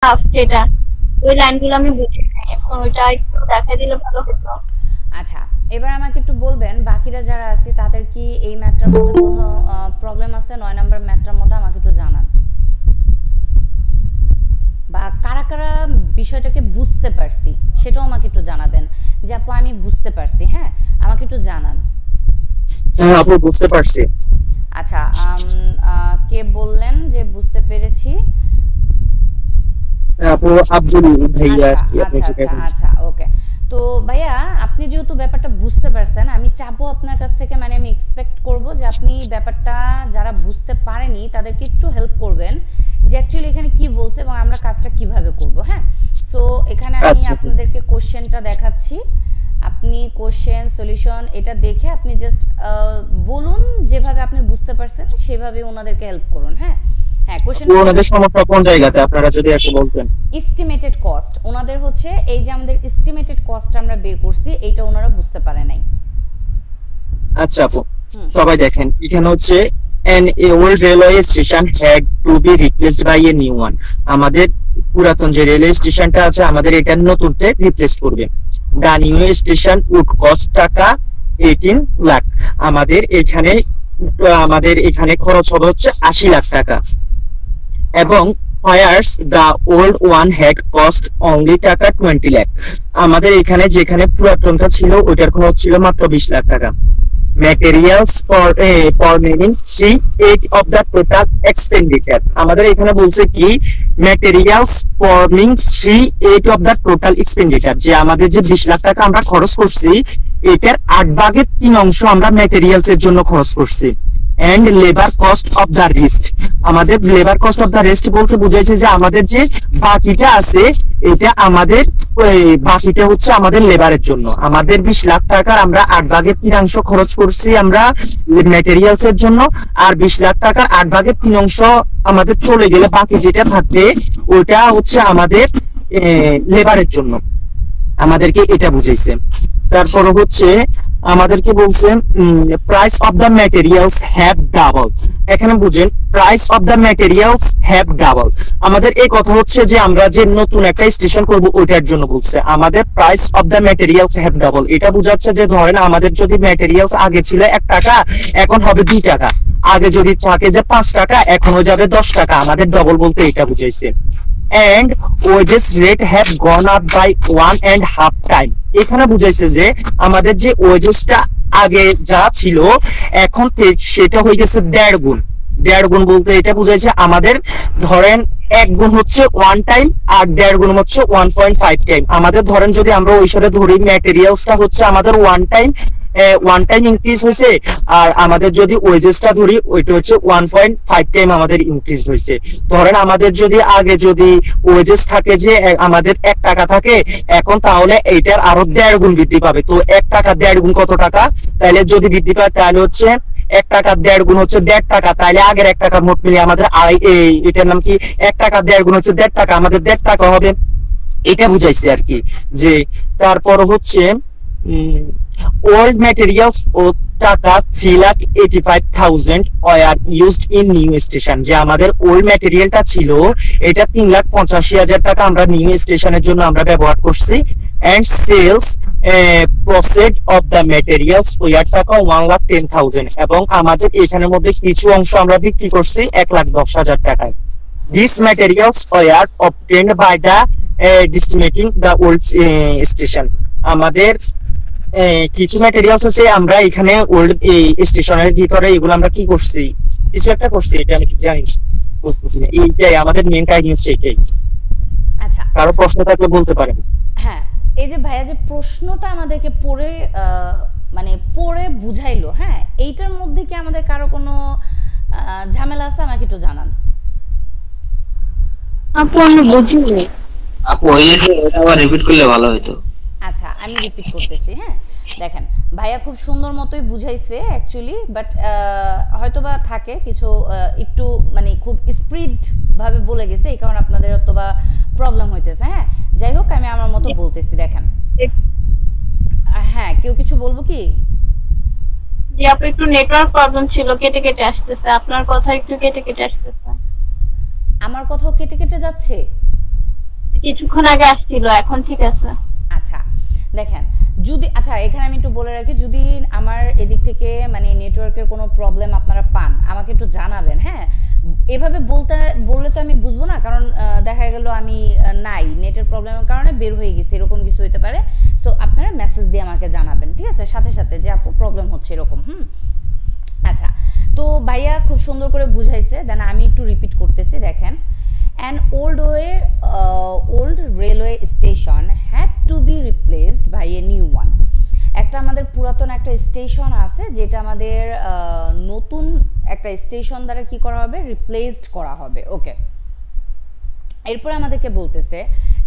Half যেটা, ওই লাইনগুলো আমি বুঝি নাই। এখন ওইটা একটু দেখাই দিলে ভালো হতো। আচ্ছা, এবার আমাকে একটু বলবেন বাকিরা যারা আছে তাদের কি এই ম্যাথটার মধ্যে কোনো প্রবলেম আছে? ৯ নম্বর ম্যাথটার মধ্যে আমাকে একটু জানান। বা কারা কারা বিষয়টাকে বুঝতে পারছি সেটাও আমাকে একটু জানাবেন, যে আপু আমি বুঝতে পারছি। হ্যাঁ, আমাকে একটু জানান। হ্যাঁ আপু বুঝতে পারছি। আচ্ছা, কে বললেন যে বুঝতে পেরেছি? হ্যাঁ, আপু আব্দুল ভাইয়া আর আচ্ছা কি আপনি আচ্ছা যেটা আচ্ছা বলছেন। আচ্ছা, ওকে। তো ভাইয়া, আপনি যেহেতু ব্যাপারটা বুঝতে পারছেন, আমি চাবো আপনার কাছ থেকে, মানে আমি এক্সপেক্ট করব যে আপনি ব্যাপারটা যারা বুঝতে পারেনি তাদেরকে একটু হেল্প করবেন, যে অ্যাকচুয়ালি এখানে কি বলছে এবং আমরা কাজটা কিভাবে করব। হ্যাঁ, সো এখানে আমি আচ্ছা আপু। আপনাদেরকে কোশ্চেনটা দেখাচ্ছি। আপনি কোশ্চেন সলিউশন এটা দেখে আপনি জাস্ট বলুন, যেভাবে আপনি বুঝতে পারছেন সেভাবে ওনাদেরকে হেল্প করুন। হ্যাঁ হ্যাঁ, আপু কোশ্চেনটা ওনাদের সমস্যা কোন জায়গাতে আপনারা যদি একটু বলতেন। এস্টিমেটেড কস্ট ওনাদের হচ্ছে, এই যে আমাদের এস্টিমেটেড কস্ট আমরা বের করছি, এইটা ওনারা বুঝতে পারে নাই। আচ্ছা আপু, হুম। সবাই দেখেন এখানে হচ্ছে an old railway station had to be replaced by a new one। আমাদের পুরাতন যে রেলওয়ে স্টেশনটা আছে আমাদের এটা নতুনতে রিপ্লেস করবে। The new station would cost taka 18 lakh. আমাদের এখানে খরচ হবে হচ্ছে 80 লাখ টাকা। এবং whereas the old one had cost only টাকা 20 লাখ। আমাদের এখানে যেখানে পুরাতনটা ছিল ওইটার খরচ ছিল মাত্র 20 লাখ টাকা। materials for meaning C8 of the total expenditure। আমাদের এখানে বলছে কি materials forming C8 of the total expenditure, যে আমাদের যে 20 লাখ টাকা আমরা খরচ করছি এটার 8/3 আমরা ম্যাটেরিয়ালস এর জন্য খরচ করছি। And labour cost of the rest, আমাদের labour cost of the rest বলতে বুঝাইছে যে আমাদের যে বাকিটা আছে এটা আমাদের বাকিটা হচ্ছে আমাদের লেবারের জন্য। আমাদের 20 লাখ টাকার আমরা 8/3 খরচ করছি আমরা ম্যাটেরিয়ালস এর জন্য, আর 20 লাখ টাকার 8/3 আমাদের চলে গেলে বাকি যেটা থাকবে ওটা হচ্ছে আমাদের লেবারের জন্য। আমাদেরকে এটা বুঝাইছে। তারপর হচ্ছে আমাদেরকে বলছে price of the materials have double. এখানে বুঝেন price of the materials have double, আমাদের এই কথা হচ্ছে যে আমরা যে নতুন একটা স্টেশন করব ওইটার জন্য বলছে আমাদের price of the materials have double. এটা বোঝাচ্ছে যে ধরেন আমাদের যদি ম্যাটেরিয়ালস আগে ছিল 1 টাকা এখন হবে 2 টাকা, আগে যদি থাকে যে 5 টাকা এখন হয়ে যাবে 10 টাকা, আমাদের ডবল বলতে এটা বুঝাইছে। and wages rate have gone up by 1.5 time। এখানে বুঝাইছে যে আমাদের যে ওয়েজেসটা আগে যা ছিল এখন সেটা হয়ে গেছে 1.5 গুণ। 1.5 গুণ বলতে এটা বুঝাইছে আমাদের ধরেন 1 গুণ হচ্ছে 1 টাইম আর 1.5 গুণ হচ্ছে 1.5 টাইম। আমাদের ধরেন যদি আমরা ওই হিসাবে ধরি ম্যাটেরিয়ালসটা হচ্ছে আমাদের 1 টাইম ইনক্রিজ হয়েছে, আর আমাদের যদি ওয়েজেসটা ধরি ওইটা হচ্ছে 1.5 টাইম আমাদের ইনক্রিজ হয়েছে। ধরেন আমাদের যদি আগে যদি ওয়েজেস থাকে যে আমাদের 1 টাকা থাকে এখন তাহলে এইটার আরো 1.5 গুণ বৃদ্ধি পাবে। তো 1 টাকা 1.5 গুণ কত টাকা, তাহলে যদি বৃদ্ধি পায় তাহলে হচ্ছে 1 টাকা 1.5 গুণ হচ্ছে 1.5 টাকা, তাহলে আগের 1 টাকার মোট মিলিয়ে আমাদের এটার নাম কি 1 টাকা 1.5 গুণ হচ্ছে 1.5 টাকা, আমাদের 1.5 টাকা হবে। এটা বুঝাইছে আর কি। যে তারপর হচ্ছে old materials ও টাকা 3,85,000 were used in new station। যে আমাদের ওল্ড ম্যাটেরিয়ালটা ছিল এটা 3,85,000 টাকা আমরা নিউ স্টেশনের জন্য আমরা ব্যবহার করছি। and sales proceed of the materials were টাকা 1,10,000। এবং আমাদের এখানের মধ্যে কিছু অংশ আমরা বিক্রি করছি 1,10,000 টাকায়। These materials were obtained by the estimating the old station। আমাদের কিছু ম্যাটেরিয়ালস আছে আমরা এখানে ওল্ড স্টেশনের ভিতরে এগুলো আমরা কি করছি কিছু একটা করছি, এটা আমি ঠিক জানি বুঝতেছি না। এইটাই আমাদের মেন কাহিনী হচ্ছে এটাই। আচ্ছা, কারো প্রশ্ন থাকলে বলতে পারেন। হ্যাঁ, এই যে ভাইয়া যে প্রশ্নটা আমাদেরকে পড়ে মানে পড়ে বুঝাইলো, হ্যাঁ, এইটার মধ্যে কি আমাদের কারো কোনো ঝামেলা আছে? আমাকে একটু জানান। আপু আমি বুঝিনি। আপু ওই যে এটা আবার রিপিট করলে ভালো হতো। আচ্ছা, আমি রিপিট করতেছি। হ্যাঁ, দেখেন ভাইয়া খুব সুন্দর মতোই বুঝাইছে অ্যাকচুয়ালি, বাট হয়তোবা থাকে কিছু একটু মানে খুব স্পিড ভাবে বলে গেছে, এই কারণে আপনাদের হয়তোবা প্রবলেম হইতেছে। হ্যাঁ, যাই হোক, আমি আমার মতো বলতেছি। দেখেন, হ্যাঁ, কেউ কিছু বলবো কি? যে আপু একটু নেটওয়ার্ক প্রবলেম ছিল, কেটে কেটে আসতেছে, আপনার কথা একটু কেটে কেটে আসতেছে। আমার কথাও কেটে কেটে যাচ্ছে? কিছুক্ষণ আগে আসছিল, এখন ঠিক আছে। আচ্ছা দেখেন, যদি আচ্ছা এখানে আমি একটু বলে রাখি, যদি আমার এদিক থেকে মানে নেটওয়ার্কের কোনো প্রবলেম আপনারা পান আমাকে একটু জানাবেন। হ্যাঁ, এভাবে বললে তো আমি বুঝবো না, কারণ দেখা গেল আমি নাই, নেটের প্রবলেমের কারণে বের হয়ে গেছি, এরকম কিছু হতে পারে। সো আপনারা মেসেজ দিয়ে আমাকে জানাবেন, ঠিক আছে, সাথে সাথে যে আপু প্রবলেম হচ্ছে এরকম। আচ্ছা, তো ভাইয়া খুব সুন্দর করে বুঝাইছে, দেন আমি একটু রিপিট করতেছি। দেখেন, an old railway station had to be replaced by a new one. একটা আমাদের পুরাতন একটা স্টেশন আছে যেটা আমাদের নতুন একটা স্টেশন দ্বারা কি করা হবে, রিপ্লেসড করা হবে। ওকে, এরপর আমাদেরকে বলতেছে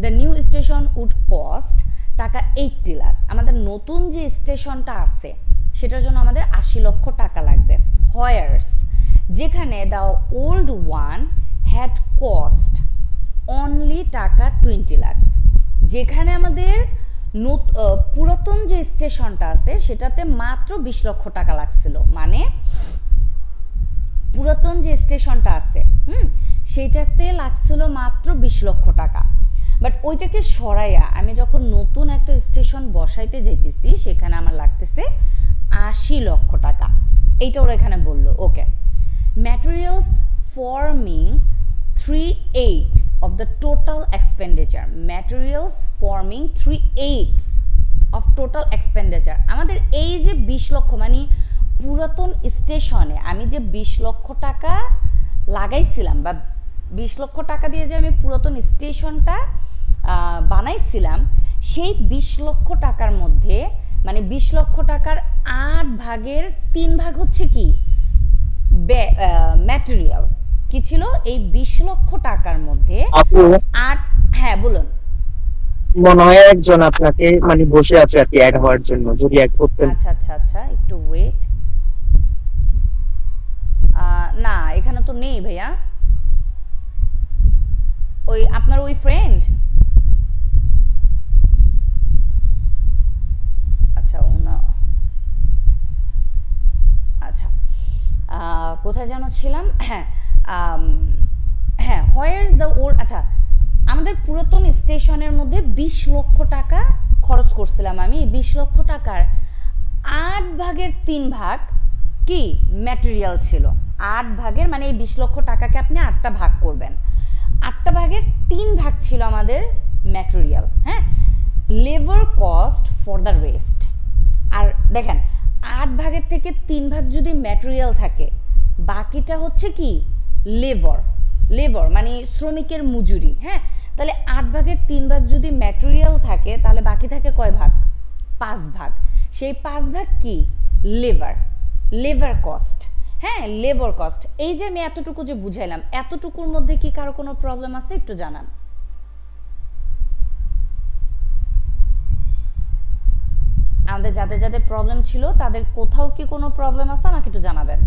the new station would cost taka 80 lakh. আমাদের নতুন যে স্টেশনটা আছে সেটার জন্য আমাদের 80 লক্ষ টাকা লাগবে। হোয়ার্স, যেখানে the old one had cost only টাকা 20 লাখ। যেখানে আমাদের পুরাতন যে স্টেশনটা আছে সেটাতে মাত্র 20 লক্ষ টাকা লাগছিল, মানে পুরাতন যে স্টেশনটা আছে সেটাতে লাগছিল মাত্র 20 লক্ষ টাকা। বাট ওইটাকে সরাইয়া আমি যখন নতুন একটা স্টেশন বসাইতে যাইতেছি সেখানে আমার লাগতেছে 80 লক্ষ টাকা। এইটা ওরা এখানে বললো। ওকে, materials forming 3/8 of the total expenditure. Materials forming 3/8 of total expenditure. আমাদের এই যে 20 লক্ষ মানে পুরাতন স্টেশনে আমি যে 20 লক্ষ টাকা লাগাইছিলাম বা 20 লক্ষ টাকা দিয়ে যে আমি পুরাতন স্টেশনটা বানাইছিলাম, সেই 20 লক্ষ টাকার মধ্যে মানে 20 লক্ষ টাকার 8 ভাগের 3 ভাগ হচ্ছে কি ম্যাটেরিয়াল। কি ছিল এই 20 লক্ষ টাকার মধ্যে? হ্যাঁ বলুন। মনে হয় একজন আপনাকে মানে বসে আছে আর কি অ্যাড হওয়ার জন্য, যদি অ্যাড করতেন। আচ্ছা আচ্ছা আচ্ছা, একটু ওয়েট। না এখানে তো নেই ভাইয়া, ওই আপনার ওই ফ্রেন্ড। আচ্ছা আচ্ছা কোথায় যেন ছিলাম? হ্যাঁ হ্যাঁ, হোয়ার ইজ দ্য ওল্ড। আচ্ছা, আমাদের পুরাতন স্টেশনের মধ্যে 20 লক্ষ টাকা খরচ করছিলাম আমি। 20 লক্ষ টাকার 8 ভাগের 3 ভাগ কি ম্যাটেরিয়াল ছিল। 8 ভাগের মানে এই 20 লক্ষ টাকাকে আপনি 8টা ভাগ করবেন, 8টা ভাগের 3 ভাগ ছিল আমাদের ম্যাটেরিয়াল। হ্যাঁ, labour cost for the rest. আর দেখেন 8 ভাগের থেকে 3 ভাগ যদি ম্যাটেরিয়াল থাকে, বাকিটা হচ্ছে কি লেবার। লেবার মানে শ্রমিকের মজুরি। হ্যাঁ, তাহলে 8 ভাগের 3 ভাগ যদি ম্যাটেরিয়াল থাকে তাহলে বাকি থাকে কয় ভাগ? 5 ভাগ। সেই 5 ভাগ কি লেবার, লেবার কস্ট। হ্যাঁ, লেবার কস্ট। এই যে আমি এতটুকু যে বুঝাইলাম, এতটুকুর মধ্যে কি কারো কোনো প্রবলেম আছে একটু জানান। আমাদের যাদের যাদের প্রবলেম ছিল তাদের কোথাও কি কোনো প্রবলেম আছে আমাকে একটু জানাবেন।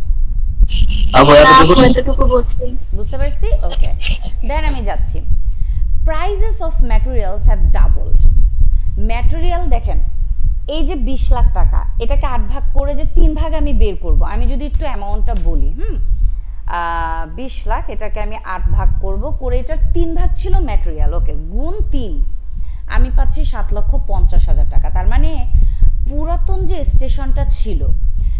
বুঝতে পারছি। ওকে, দেন আমি যাচ্ছি। Prices of materials have doubled. Material দেখেন, এই যে 20 লাখ টাকা, এটাকে 8 ভাগ করে যে 3 ভাগ আমি বের করব, আমি যদি একটু অ্যামাউন্টটা বলি 20 লাখ, এটাকে আমি 8 ভাগ করব করে এটার 3 ভাগ ছিল ম্যাটেরিয়াল। ওকে, গুণ 3 আমি পাচ্ছি 7,50,000 টাকা। তার মানে পুরাতন যে স্টেশনটা ছিল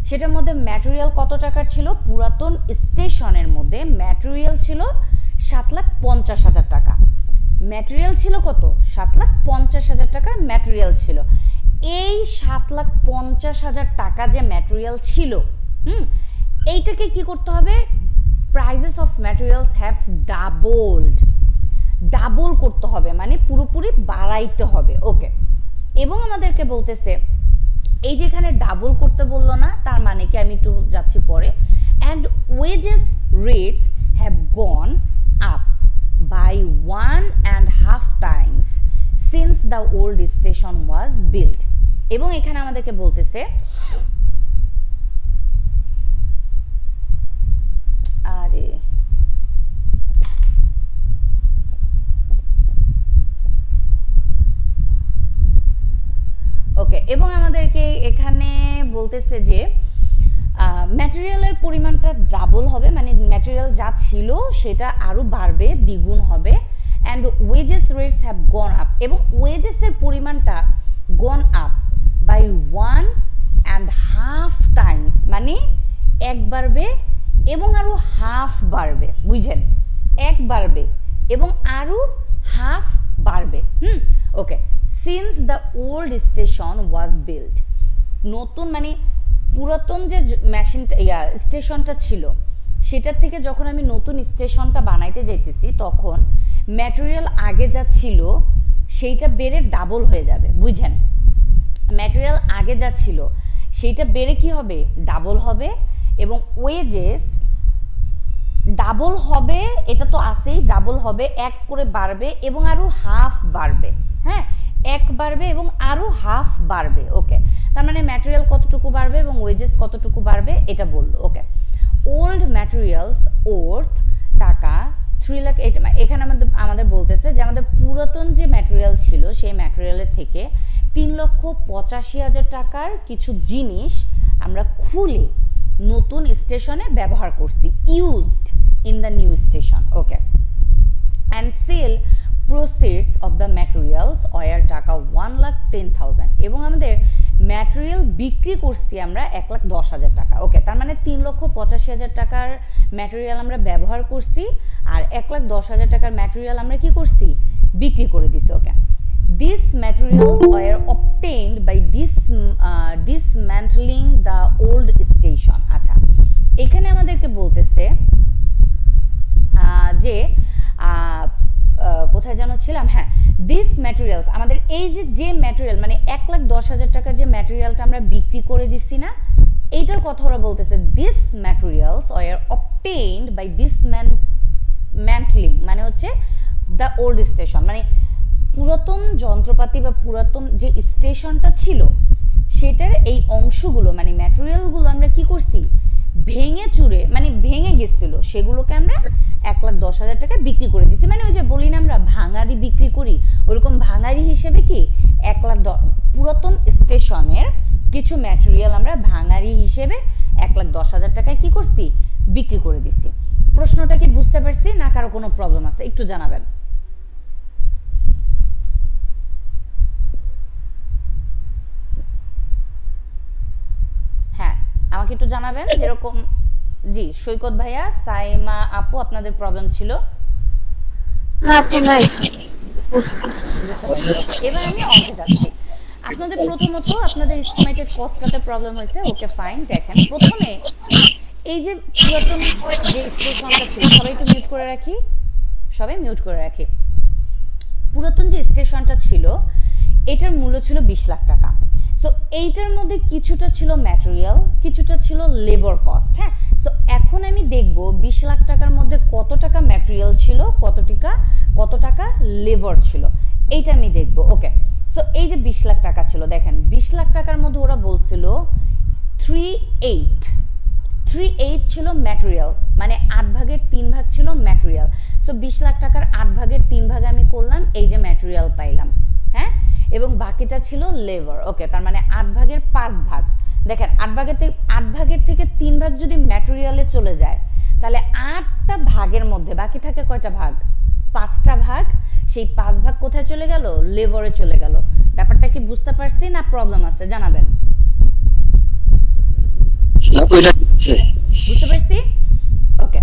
সেটার মধ্যে ম্যাটেরিয়াল কত টাকার ছিল? পুরাতন স্টেশনের মধ্যে ম্যাটেরিয়াল ছিল 7,50,000 টাকা। ম্যাটেরিয়াল ছিল কত? 7,50,000 টাকার ম্যাটেরিয়াল ছিল। এই 7,50,000 টাকা যে ম্যাটেরিয়াল ছিল, এইটাকে কি করতে হবে? Prices of materials have doubled. Double করতে হবে মানে পুরোপুরি বাড়াইতে হবে। ওকে, এবং আমাদেরকে বলতেছে এই যেখানে ডাবল করতে বললো না, তার মানে কি আমি একটু যাচ্ছি পরে। And wages rates have gone up by 1.5 times since the old station was build. এবং এখানে আমাদেরকে বলতেছে আরে ওকে, এবং আমাদেরকে এখানে বলতেছে যে ম্যাটেরিয়ালের পরিমাণটা ডাবল হবে, মানে ম্যাটেরিয়াল যা ছিল সেটা আরো বাড়বে, দ্বিগুণ হবে। And wages rates have gone up, এবং ওয়েজেসের পরিমাণটা গন আপ বাই 1.5 টাইমস, মানে এক বাড়বে এবং আরো হাফ বাড়বে, বুঝছেন? এক বাড়বে এবং আরো হাফ বাড়বে। Okay, since the old station was build, নতুন মানে পুরাতন যে মেশিনটা স্টেশনটা ছিল সেটার থেকে যখন আমি নতুন স্টেশনটা বানাইতে যাইতেছি তখন ম্যাটেরিয়াল আগে যা ছিল সেইটা বেড়ে ডাবল হয়ে যাবে, বুঝছেন? ম্যাটেরিয়াল আগে যা ছিল সেইটা বেড়ে কি হবে? ডাবল হবে, এবং ওয়েজেস ডাবল হবে, এটা তো আছেই, ডাবল হবে, এক করে বাড়বে এবং আরো হাফ বাড়বে। হ্যাঁ, এক বাড়বে এবং আরো হাফ বাড়বে। ওকে, তার মানে ম্যাটেরিয়াল কতটুকু বাড়বে এবং ওয়েজেস কতটুকু বাড়বে এটা বললো। ওকে, ওল্ড ম্যাটেরিয়ালস ওর্থ টাকা 3 লাখ, এখানে আমাদের বলতেছে যে আমাদের পুরাতন যে ম্যাটেরিয়াল ছিল সেই ম্যাটেরিয়ালের থেকে 3,85,000 টাকার কিছু জিনিস আমরা খুলে নতুন স্টেশনে ব্যবহার করছি, used in the new station. Okay, and sale proceeds of the materials were taka 1,10,000, এবং আমাদের ম্যাটেরিয়াল বিক্রি করছি আমরা 1,10,000 টাকা। ওকে, তার মানে 3,85,000 টাকার ম্যাটেরিয়াল আমরা ব্যবহার করছি আর 1,10,000 টাকার ম্যাটেরিয়াল আমরা কি করছি? বিক্রি করে দিছি। Okay, this materials were obtained by dismantling the old station. আচ্ছা, এখানে আমাদেরকে বলতেছে যে কোথায় যেন ছিলাম, হ্যাঁ, দিস ম্যাটেরিয়ালস, আমাদের এই যে ম্যাটেরিয়াল মানে 1,10,000 টাকার যে ম্যাটেরিয়ালটা আমরা বিক্রি করে দিচ্ছি না, এইটার কথা ওরা বলতেছে this materials were obtained by dismantling, মানে হচ্ছে দ্য ওল্ড স্টেশন, মানে পুরাতন যন্ত্রপাতি বা পুরাতন যে স্টেশনটা ছিল সেটার এই অংশগুলো মানে ম্যাটেরিয়ালগুলো আমরা কি করছি? ভেঙে চুরে, মানে ভেঙে গেছিল, সেগুলোকে আমরা 1,10,000 টাকা বিক্রি করে দিছি। মানে ওই যে বলি না আমরা ভাঙারি বিক্রি করি, ওরকম ভাঙারি হিসেবে কি পুরাতন স্টেশনের কিছু ম্যাটেরিয়াল আমরা ভাঙারি হিসেবে 1,10,000 টাকায় কি করছি? বিক্রি করে দিছি। প্রশ্নটা কি বুঝতে পারছি না কারো কোনো প্রবলেম আছে? একটু জানাবেন। হ্যাঁ, আমাকে একটু জানাবেন। যেরকম জি, সৈকত ভাইয়া, সাইমা আপু, আপনাদের প্রবলেম ছিল না আপু নাই। এবার আমি অঙ্কে যাচ্ছি। আপনাদের প্রথমত আপনাদের এস্টিমেটেড কস্টটাতে প্রবলেম হয়েছে। ওকে, ফাইন। দেখেন, প্রথমে এই যে পুরাতন যে স্টেশনটা ছিল, সবাই একটু মিউট করে রাখি, সবাই মিউট করে রাখি। পুরাতন যে স্টেশনটা ছিল এটার মূল্য ছিল 20 লাখ টাকা। সো এইটার মধ্যে কিছুটা ছিল ম্যাটেরিয়াল, কিছুটা ছিল লেবার কস্ট। হ্যাঁ, সো এখন আমি দেখব 20 লাখ টাকার মধ্যে কত টাকা ম্যাটেরিয়াল ছিল, কত টাকা লেবার ছিল, এইটা আমি দেখব। ওকে, সো এই যে 20 লাখ টাকা ছিল, দেখেন 20 লাখ টাকার মধ্যে ওরা বলছিল 3/8 ছিল ম্যাটেরিয়াল, মানে 8 ভাগের 3 ভাগ ছিল ম্যাটেরিয়াল। সো 20 লাখ টাকার 8 ভাগের 3 ভাগ আমি করলাম, এই যে ম্যাটেরিয়াল পাইলাম। হ্যাঁ, এবং বাকিটা ছিল লেবার। ওকে, তার মানে 8 ভাগের 5 ভাগ। দেখেন 8 ভাগের থেকে 3 ভাগ যদি ম্যাটেরিয়ালে চলে যায় তাহলে 8টা ভাগের মধ্যে বাকি থাকে কয়টা ভাগ? 5টা ভাগ। সেই 5 ভাগ কোথায় চলে গেল? লেবারে চলে গেল। ব্যাপারটা কি বুঝতে পারছি না প্রবলেম আছে? জানাবেন। বুঝতে পারছি? ওকে,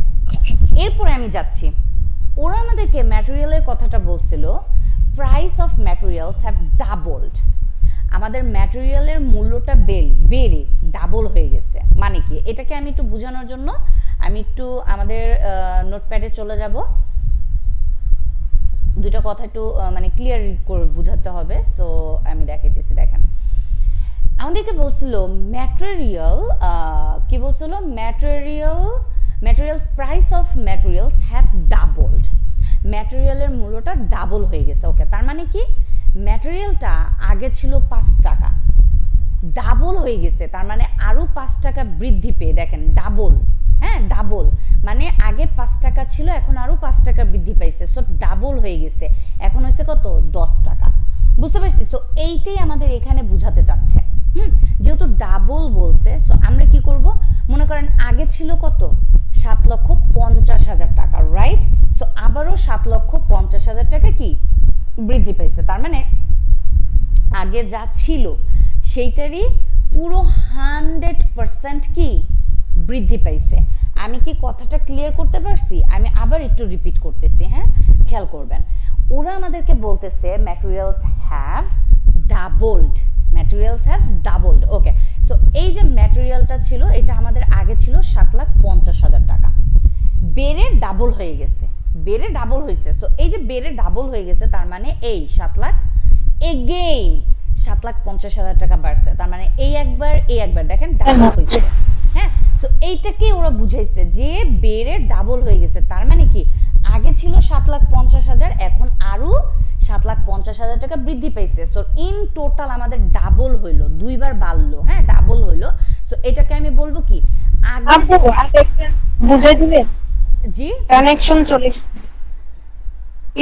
এরপরে আমি যাচ্ছি। ওরা আমাদেরকে ম্যাটেরিয়ালের কথাটা বলছিল, price of materials have doubled, আমাদের ম্যাটেরিয়ালের মূল্যটা বেড়ে ডাবল হয়ে গেছে। মানে কি? এটাকে আমি একটু বোঝানোর জন্য আমি একটু আমাদের নোটপ্যাডে চলে যাব, দুটো কথা একটু মানে ক্লিয়ার করে বোঝাতে হবে। সো আমি দেখাইতেছি। দেখেন, আমাদেরকে বলছিল ম্যাটেরিয়াল, কি বলছিল? Materials price of materials have doubled, ম্যাটেরিয়ালের মূল্যটা ডাবল হয়ে গেছে। ওকে, তার মানে কি? ম্যাটেরিয়ালটা আগে ছিল 5 টাকা, ডাবল হয়ে গেছে, তার মানে আরো 5 টাকা বৃদ্ধি পেয়ে, দেখেন ডাবল। হ্যাঁ, ডাবল মানে আগে 5 টাকা ছিল, এখন আরো 5 টাকা বৃদ্ধি পাইছে। সো ডাবল হয়ে গেছে, এখন হয়েছে কত? 10 টাকা। বুঝতে পারছি? সো এইটাই আমাদের এখানে বুঝাতে চাচ্ছে। যেহেতু ডাবল বলছে, সো আমরা কি করব? মনে করেন আগে ছিল কত? 7,50,000 টাকা, রাইট? সো আবারও 7,50,000 টাকা বৃদ্ধি পেয়েছে। তার মানে আগে যা ছিল সেইটারই পুরো 100% কি বৃদ্ধি পাইছে। আমি কি কথাটা ক্লিয়ার করতে পারছি? আমি আবার একটু রিপিট করতেছি, হ্যাঁ, খেয়াল করবেন। ওরা আমাদেরকে বলতেছে materials have doubled, materials have doubled. Okay, so এই যে ম্যাটেরিয়ালটা ছিল এটা আমাদের আগে ছিল 7,50,000 টাকা, বেড়ে ডাবল হয়ে গেছে, বেড়ে ডাবল হয়েছে। সো এই যে বেড়ে ডাবল হয়ে গেছে তার মানে এই 7 লাখ এগেইন 7,50,000 টাকা বাড়ছে। তার মানে এই একবার দেখেন ডাবল হয়েছে, হ্যাঁ। তো এইটাকে ওরা বুঝাইছে যে বেড়ে ডাবল হয়ে গেছে। তার মানে কি আগে ছিল 7,50,000, এখন আরো 7,50,000 টাকা বৃদ্ধি পাইছে। সো ইন টোটাল আমাদের ডাবল হইলো, দুইবার বাড়লো, হ্যাঁ, ডাবল হইলো। সো এটাকে আমি বলবো কি আগে বুঝাই দিবেন? জি, কানেকশন চলে,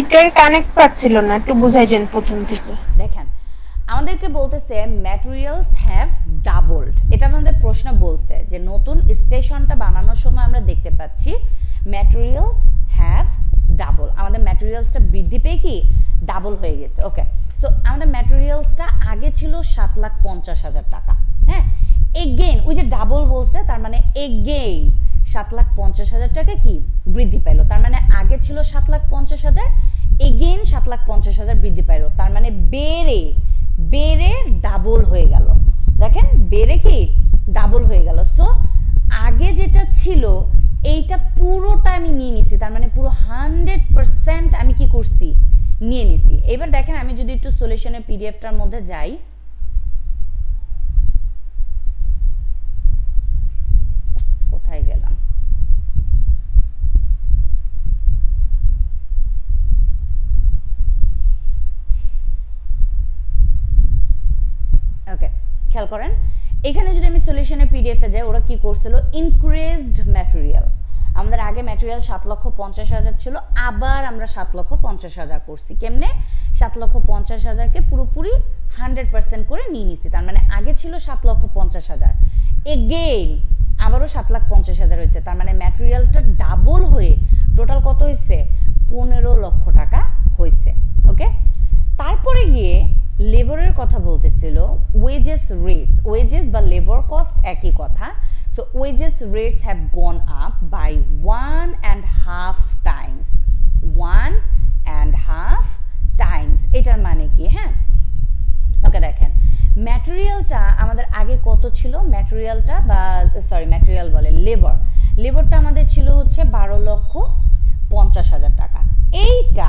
এটার কানেক্ট পাচ্ছিল না, একটু বুঝাই দেন প্রথম থেকে। দেখেন আমাদেরকে বলতেছে ম্যাটেরিয়ালস হ্যাভ ডাবলড, এটা আমাদের প্রশ্ন বলছে যে নতুন স্টেশনটা বানানোর সময় আমরা দেখতে পাচ্ছি ম্যাটেরিয়ালস হ্যাভ ডাবল, আমাদের ম্যাটেরিয়ালসটা বৃদ্ধি পেয়ে কি ডাবল হয়ে গেছে। ওকে, সো আমাদের ম্যাটেরিয়ালসটা আগে ছিল 7,50,000 টাকা, হ্যাঁ, এগেইন ওই যে ডাবল বলছে তার মানে এগেইন 7,50,000 টাকা কি বৃদ্ধি পাইলো। তার মানে আগে ছিল 7,50,000, এগেইন 7,50,000 বৃদ্ধি পাইলো। তার মানে বেড়ে ডাবল হয়ে গেল। দেখেন বেড়ে কি ডাবল হয়ে গেল। সো আগে যেটা ছিল এইটা পুরোটা আমি নিয়ে নিছি, তার মানে পুরো 100% আমি কি করছি নিয়ে নিছি। এবার দেখেন আমি যদি একটু সলিউশনের পিডিএফটার মধ্যে যাই, কোথায় গেলাম, ওকে, খেয়াল করেন এখানে যদি আমি সলিউশনের পিডিএফে যাই ওরা কি করছিল ইনক্রিজড ম্যাটেরিয়াল, আমাদের আগে ম্যাটেরিয়াল 7,50,000 ছিল, আবার আমরা 7,50,000 করছি। কেমনে 7,50,000কে পুরোপুরি 100% করে নিয়ে নিছি। তার মানে আগে ছিল 7,50,000, এগেইন আবারও 7,50,000 হয়েছে। তার মানে ম্যাটেরিয়ালটা ডাবল হয়ে টোটাল কত হয়েছে 15 লক্ষ টাকা হয়েছে। ওকে, তারপরে গিয়ে লেবারের কথা বলতেছিল, ওয়েজেস রেটস, ওয়েজেস বা লেবার কস্ট একই কথা। So wages rates have gone up by 1.5 times, 1.5 times. এটার মানে কি, হ্যাঁ, ওকে, দেখেন ম্যাটেরিয়ালটা আমাদের আগে কত ছিল, ম্যাটেরিয়ালটা বা সরি ম্যাটেরিয়াল বলে লেবারটা আমাদের ছিল হচ্ছে 12,50,000 টাকা। এইটা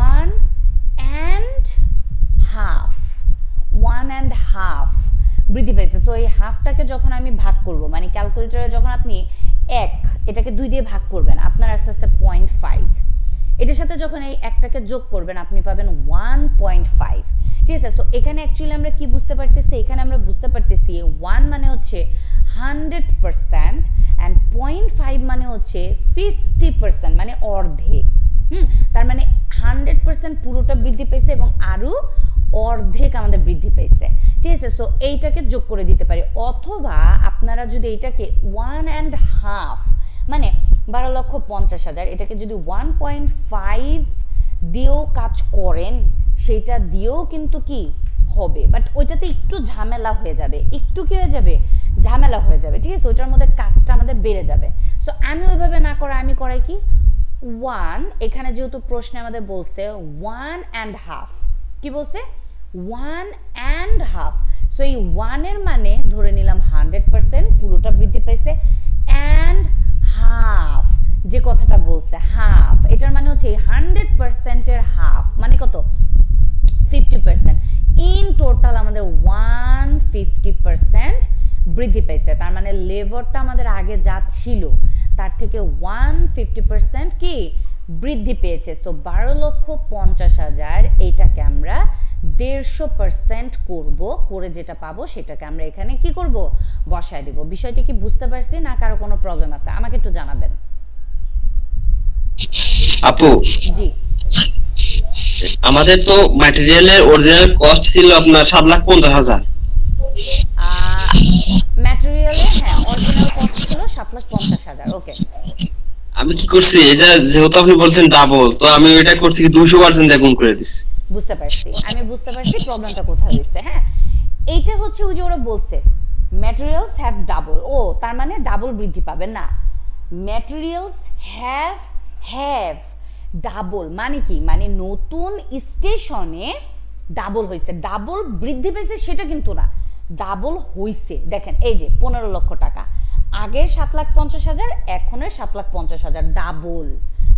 1.5 বৃদ্ধি পেয়েছে। সো এই হাফটাকে যখন আমি ভাগ করব, মানে ক্যালকুলেটরে যখন আপনি এটাকে 2 দিয়ে ভাগ করবেন আপনার আস্তে আস্তে 0.5, এটার সাথে যখন এই একটাকে যোগ করবেন আপনি পাবেন 1.5, ঠিক আছে। সো এখানে অ্যাকচুয়ালি আমরা কি বুঝতে পারতেছি, এখানে আমরা বুঝতে পারতেছি 1 মানে হচ্ছে 100% অ্যান্ড 0.5 মানে হচ্ছে 50%, মানে অর্ধেক। তার মানে 100% পুরোটা বৃদ্ধি পেয়েছে এবং আরো অর্ধেক আমাদের বৃদ্ধি পেয়েছে, ঠিক আছে। সো এইটাকে যোগ করে দিতে পারি, অথবা আপনারা যদি এইটাকে 1.5 মানে 12,50,000 এটাকে যদি 1.5 দিয়েও কাজ করেন সেইটা দিয়েও কিন্তু কি হবে, বাট ওইটাতে একটু ঝামেলা হয়ে যাবে, একটু কি হয়ে যাবে ঝামেলা হয়ে যাবে, ঠিক আছে। ওইটার মধ্যে কাজটা আমাদের বেড়ে যাবে। সো আমি ওইভাবে না করে আমি করাই কি 1, এখানে যেহেতু প্রশ্নে আমাদের বলছে 1.5, কি বলছে 1.5। সো এই 1 এর মানে ধরে নিলাম 100% পুরোটা বৃদ্ধি পাইছে, অ্যান্ড হাফ যে কথাটা বলছে হাফ, এটার মানে হচ্ছে 100% এর হাফ মানে কত 50%। ইন টোটাল আমাদের 150% বৃদ্ধি পাইছে। তার মানে লেবারটা আমাদের আগে যা ছিল তার থেকে 150% কি বৃদ্ধি পেয়েছে। সো 12,50,000 এইটাকে আমরা 150% করব, করে যেটা পাবো সেটাকে আমরা এখানে কি করব বসায় দেব। বিষয়টি কি বুঝতে পারছি না কারো কোনো প্রবলেম আছে আমাকে একটু জানাবেন। আপু জি, আমাদের তো ম্যাটেরিয়ালের অরিজিনাল কস্ট ছিল আপনার 7,50,000, ম্যাটেরিয়ালে হ্যাঁ অরিজিনাল কস্ট ছিল 7,50,000। ওকে, আমি কি করছি এটা যেহেতু আপনি বলছেন ডাবল, তো আমি এটা করছি কি 200% গুণ করে দিছি। বুঝতে পারছি, আমি বুঝতে পারছি প্রবলেমটা কোথায় হয়েছে। হ্যাঁ, এইটা হচ্ছে ওই যে ওরা বলছে ম্যাটেরিয়ালস হ্যাভ ডাবল, ও তার মানে ডাবল বৃদ্ধি পাবে না, ম্যাটেরিয়ালস হ্যাভ ডাবল মানে কি, মানে নতুন স্টেশনে ডাবল হয়েছে, ডাবল বৃদ্ধি পেয়েছে সেটা কিন্তু না, ডাবল হয়েছে। দেখেন এই যে 15 লক্ষ টাকা, আগের 7,50,000, এখনের 7,50,000, ডাবল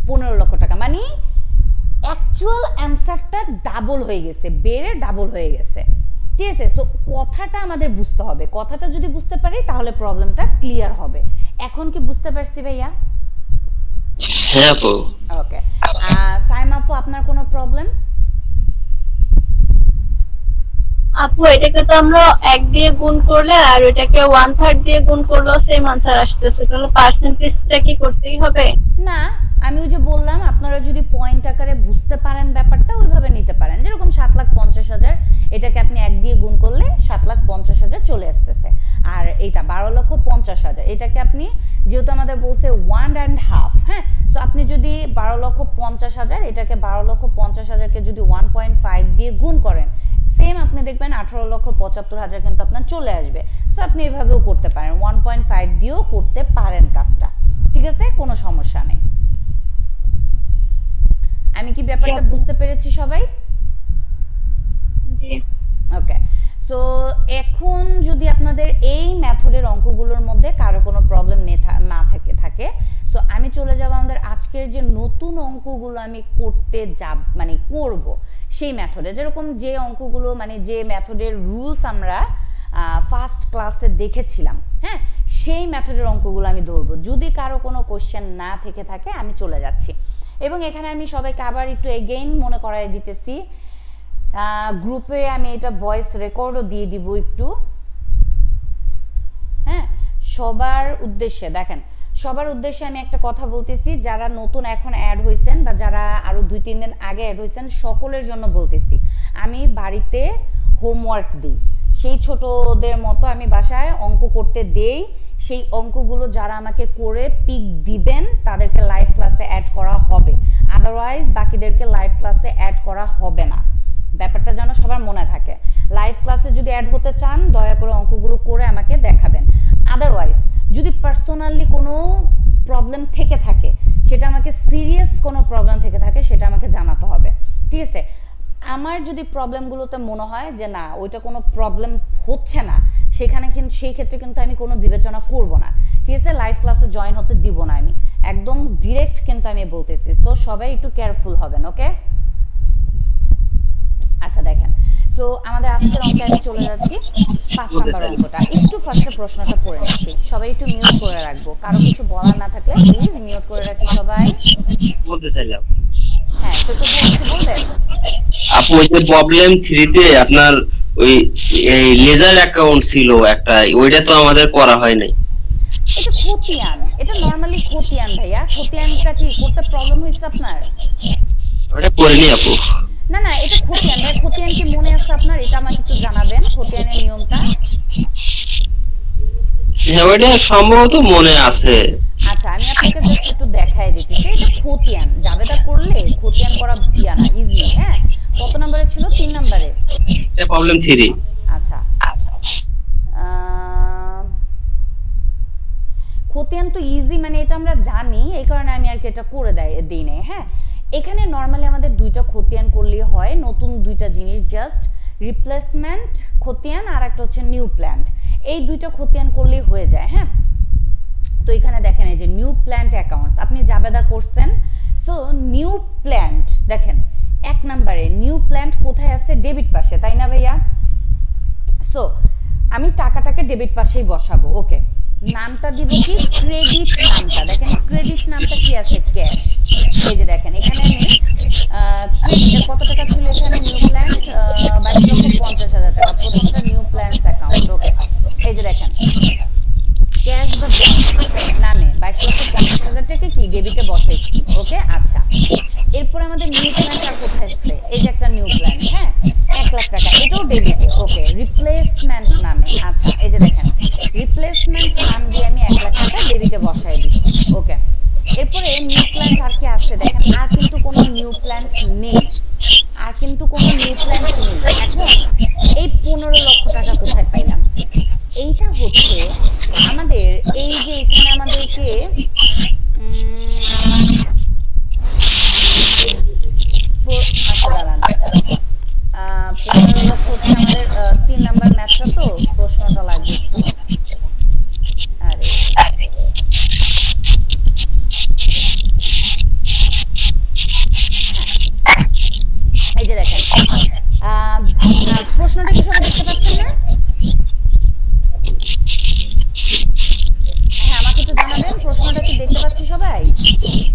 15 লক্ষ টাকা, মানে অ্যাকচুয়াল অ্যান্সারটা ডাবল হয়ে গেছে, বেড়ে ডাবল হয়ে গেছে। ঠিক আছে, সো কথাটা আমাদের বুঝতে হবে, কথাটা যদি বুঝতে পারি তাহলে প্রবলেমটা ক্লিয়ার হবে। এখন কি বুঝতে পারছি ভাইয়া? হ্যাঁ আপু। ওকে, সাইমা আপু আপনার কোনো প্রবলেম? আপু এটাকে তো আমরা 1 দিয়ে গুণ করলে আর এটাকে 1/3 দিয়ে গুণ করলেও সেম আনসার আসতেছে, তাহলে পার্সেন্টেজটা কি করতেই হবে? না, আমি ওই যে বললাম আপনারা যদি পয়েন্ট আকারে বুঝতে পারেন ব্যাপারটা ওইভাবে নিতে পারেন, যেরকম 7,50,000 এটাকে আপনি 1 দিয়ে গুণ করলে 7,50,000 চলে আসতেছে, আর এইটা 12,50,000 এটাকে আপনি যেহেতু আমাদের বলছে 1.5, হ্যাঁ, সো আপনি যদি 12,50,000 এটাকে 12,50,000কে যদি 1.5 দিয়ে গুণ করেন, সেম আপনি দেখবেন 18,75,000 কিন্তু আপনার চলে আসবে। সো আপনি এভাবেও করতে পারেন, 1.5 দিয়েও করতে পারেন কাজটা, ঠিক আছে, কোনো সমস্যা নেই। আমি কি ব্যাপারটা বুঝতে পেরেছি সবাই? জি। ওকে, সো এখন যদি আপনাদের এই মেথডের অঙ্কগুলোর মধ্যে কারো কোনো প্রবলেম না থাকে, সো আমি চলে যাব আমাদের আজকের যে নতুন অঙ্কগুলো আমি করতে মানে করব সেই মেথডে, যেরকম যে অঙ্কগুলো মানে যে মেথডের রুলস আমরা ফার্স্ট ক্লাসে দেখেছিলাম, হ্যাঁ, সেই মেথডের অঙ্কগুলো আমি ধরবো। যদি কারো কোনো কোশ্চেন না থেকে থাকে আমি চলে যাচ্ছি, এবং এখানে আমি সবাইকে আবার একটু এগেইন মনে করাই দিতেছি, গ্রুপে আমি এটা ভয়েস রেকর্ডও দিয়ে দিব একটু, হ্যাঁ, সবার উদ্দেশ্যে। দেখেন, সবার উদ্দেশ্যে আমি একটা কথা বলতেছি, যারা নতুন এখন অ্যাড হয়েছেন বা যারা আরো 2-3 দিন আগে অ্যাড হয়েছেন সকলের জন্য বলতেছি, আমি বাড়িতে হোমওয়ার্ক দিই, সেই ছোটদের মতো আমি বাসায় অঙ্ক করতে দেই, সেই অঙ্কগুলো যারা আমাকে করে পিক দিবেন তাদেরকে লাইভ ক্লাসে অ্যাড করা হবে, আদারওয়াইজ বাকিদেরকে লাইভ ক্লাসে অ্যাড করা হবে না। ব্যাপারটা যেন সবার মনে থাকে, লাইভ ক্লাসে যদি অ্যাড হতে চান দয়া করে অঙ্কগুলো করে আমাকে দেখাবেন, আদারওয়াইজ যদি পার্সোনালি কোনো প্রবলেম থেকে থাকে, সেটা আমাকে সিরিয়াস কোনো প্রবলেম থেকে থাকে সেটা আমাকে জানাতে হবে, ঠিক আছে। আমার যদি প্রবলেমগুলোতে মনে হয় যে না ওইটা কোনো প্রবলেম হচ্ছে না, সেখানে কিন্তু সেই ক্ষেত্রে কিন্তু আমি কোনো বিবেচনা করব না, ঠিক আছে, লাইভ ক্লাসে জয়েন হতে দিব না, আমি একদম ডিরেক্ট কিন্তু আমি বলতেছি। সো সবাই একটু কেয়ারফুল হবেন, ওকে? আচ্ছা দেখেন, সো আমাদের আজকের অঙ্কে আমি চলে যাচ্ছি 5 নাম্বার অঙ্কটা। একটু ফার্স্টে প্রশ্নটা পড়ে নিচ্ছি, সবাই একটু মিউট করে রাখবো, কারো কিছু বলার না থাকলে প্লিজ মিউট করে রাখি সবাই। বলতে চাইলাম হ্যাঁ, সৈকত ভাই কিছু বলবেন? আপু ওই যে প্রবলেম 3 তে আপনার ওই এই লেজার অ্যাকাউন্ট ছিল একটা, ওইটা তো আমাদের করা হয় নাই। এটা খতিয়ান, এটা নরমালি খতিয়ান ভাইয়া, খতিয়ানটা কি করতে প্রবলেম হইছে আপনার? ওটা করিনি আপু। না না, এটা খতিয়ান ভাই, খতিয়ান কি মনে আছে আপনার? এটা আমাকে একটু জানাবেন খতিয়ানের নিয়মটা। হ্যাঁ, ওইটা সম্ভবত মনে আছে। আচ্ছা, আমি আপনাকে জাস্ট একটু দেখাই দিতেছি, এটা খতিয়ান, জাবেদা করলে খতিয়ান করা ইয়া না, ইজি। হ্যাঁ, কত নম্বরে ছিল? 3 নম্বরে। এটা প্রবলেম 3। আচ্ছা, খতিয়ান তো ইজি, মানে এটা আমরা জানি, এই কারণে আমি আর কি এটা করে দিই নাই। হ্যাঁ, এখানে নরমালি আমাদের 2টা খতিয়ান করলেই হয়, নতুন 2টা জিনিস, জাস্ট রিপ্লেসমেন্ট খতিয়ান আর একটা হচ্ছে নিউ প্ল্যান্ট, এই 2টা খতিয়ান করলেই হয়ে যায়। হ্যাঁ, তো এখানে দেখেন এই যে নিউ প্ল্যান্ট অ্যাকাউন্টস আপনি জাবেদা করছেন, সো নিউ প্ল্যান্ট দেখেন 1 নম্বরে নিউ প্ল্যান্ট কোথায় আছে? ডেবিট পাশে, তাই না ভাইয়া? সো আমি টাকাটাকে ডেবিট পাশেই বসাবো, ওকে। নামটা দিব কি? ক্রেডিট নামটা, দেখেন ক্রেডিট নামটা কি আছে? ক্যাশ। এই যে দেখেন এখানে আমি কত টাকা ছিল এখানে? নিউ প্ল্যান্ট 22,50,000 টাকা, প্রথমটা নিউ প্ল্যান্ট অ্যাকাউন্ট, ওকে। এই যে দেখেন ক্যাশ বা ব্যাংক নামে 22,50,000 টাকা কি ডেবিটে বসাইছি, ওকে। আচ্ছা, এরপর আমাদের নিউ প্ল্যান্ট আর কোথায় আছে? এই যে একটা নিউ প্ল্যান্ট, হ্যাঁ, 1 লাখ টাকা, এটাও ডেবিটে, ওকে। রিপ্লেসমেন্ট নামে, আচ্ছা এই যে দেখেন রিপ্লেসমেন্ট নাম দিয়ে আমি 1 লাখ টাকা ডেবিটে বসাই দিচ্ছি, ওকে। এরপরে নিউ প্ল্যান্ট আর কি আছে? দেখেন আর কিন্তু কোনো নিউ প্ল্যান্ট নেই, আর কিন্তু কোনো নিউ প্ল্যান নেই। এখন এই 15 লক্ষ টাকা কোথায় পাইলাম? এইটা হচ্ছে আমাদের এই যে এখানে আমাদেরকে আচ্ছা দাঁড়ান, 15 লক্ষ হচ্ছে আমাদের 3 নাম্বার ম্যাথটা, তো প্রশ্নটা লাগবে একটু। আরে এই যে দেখেন, প্রশ্নটা কি সবাই দেখতে পাচ্ছেন না? হ্যাঁ, আমাকে একটু জানাবেন প্রশ্নটা কি দেখতে পাচ্ছি সবাই?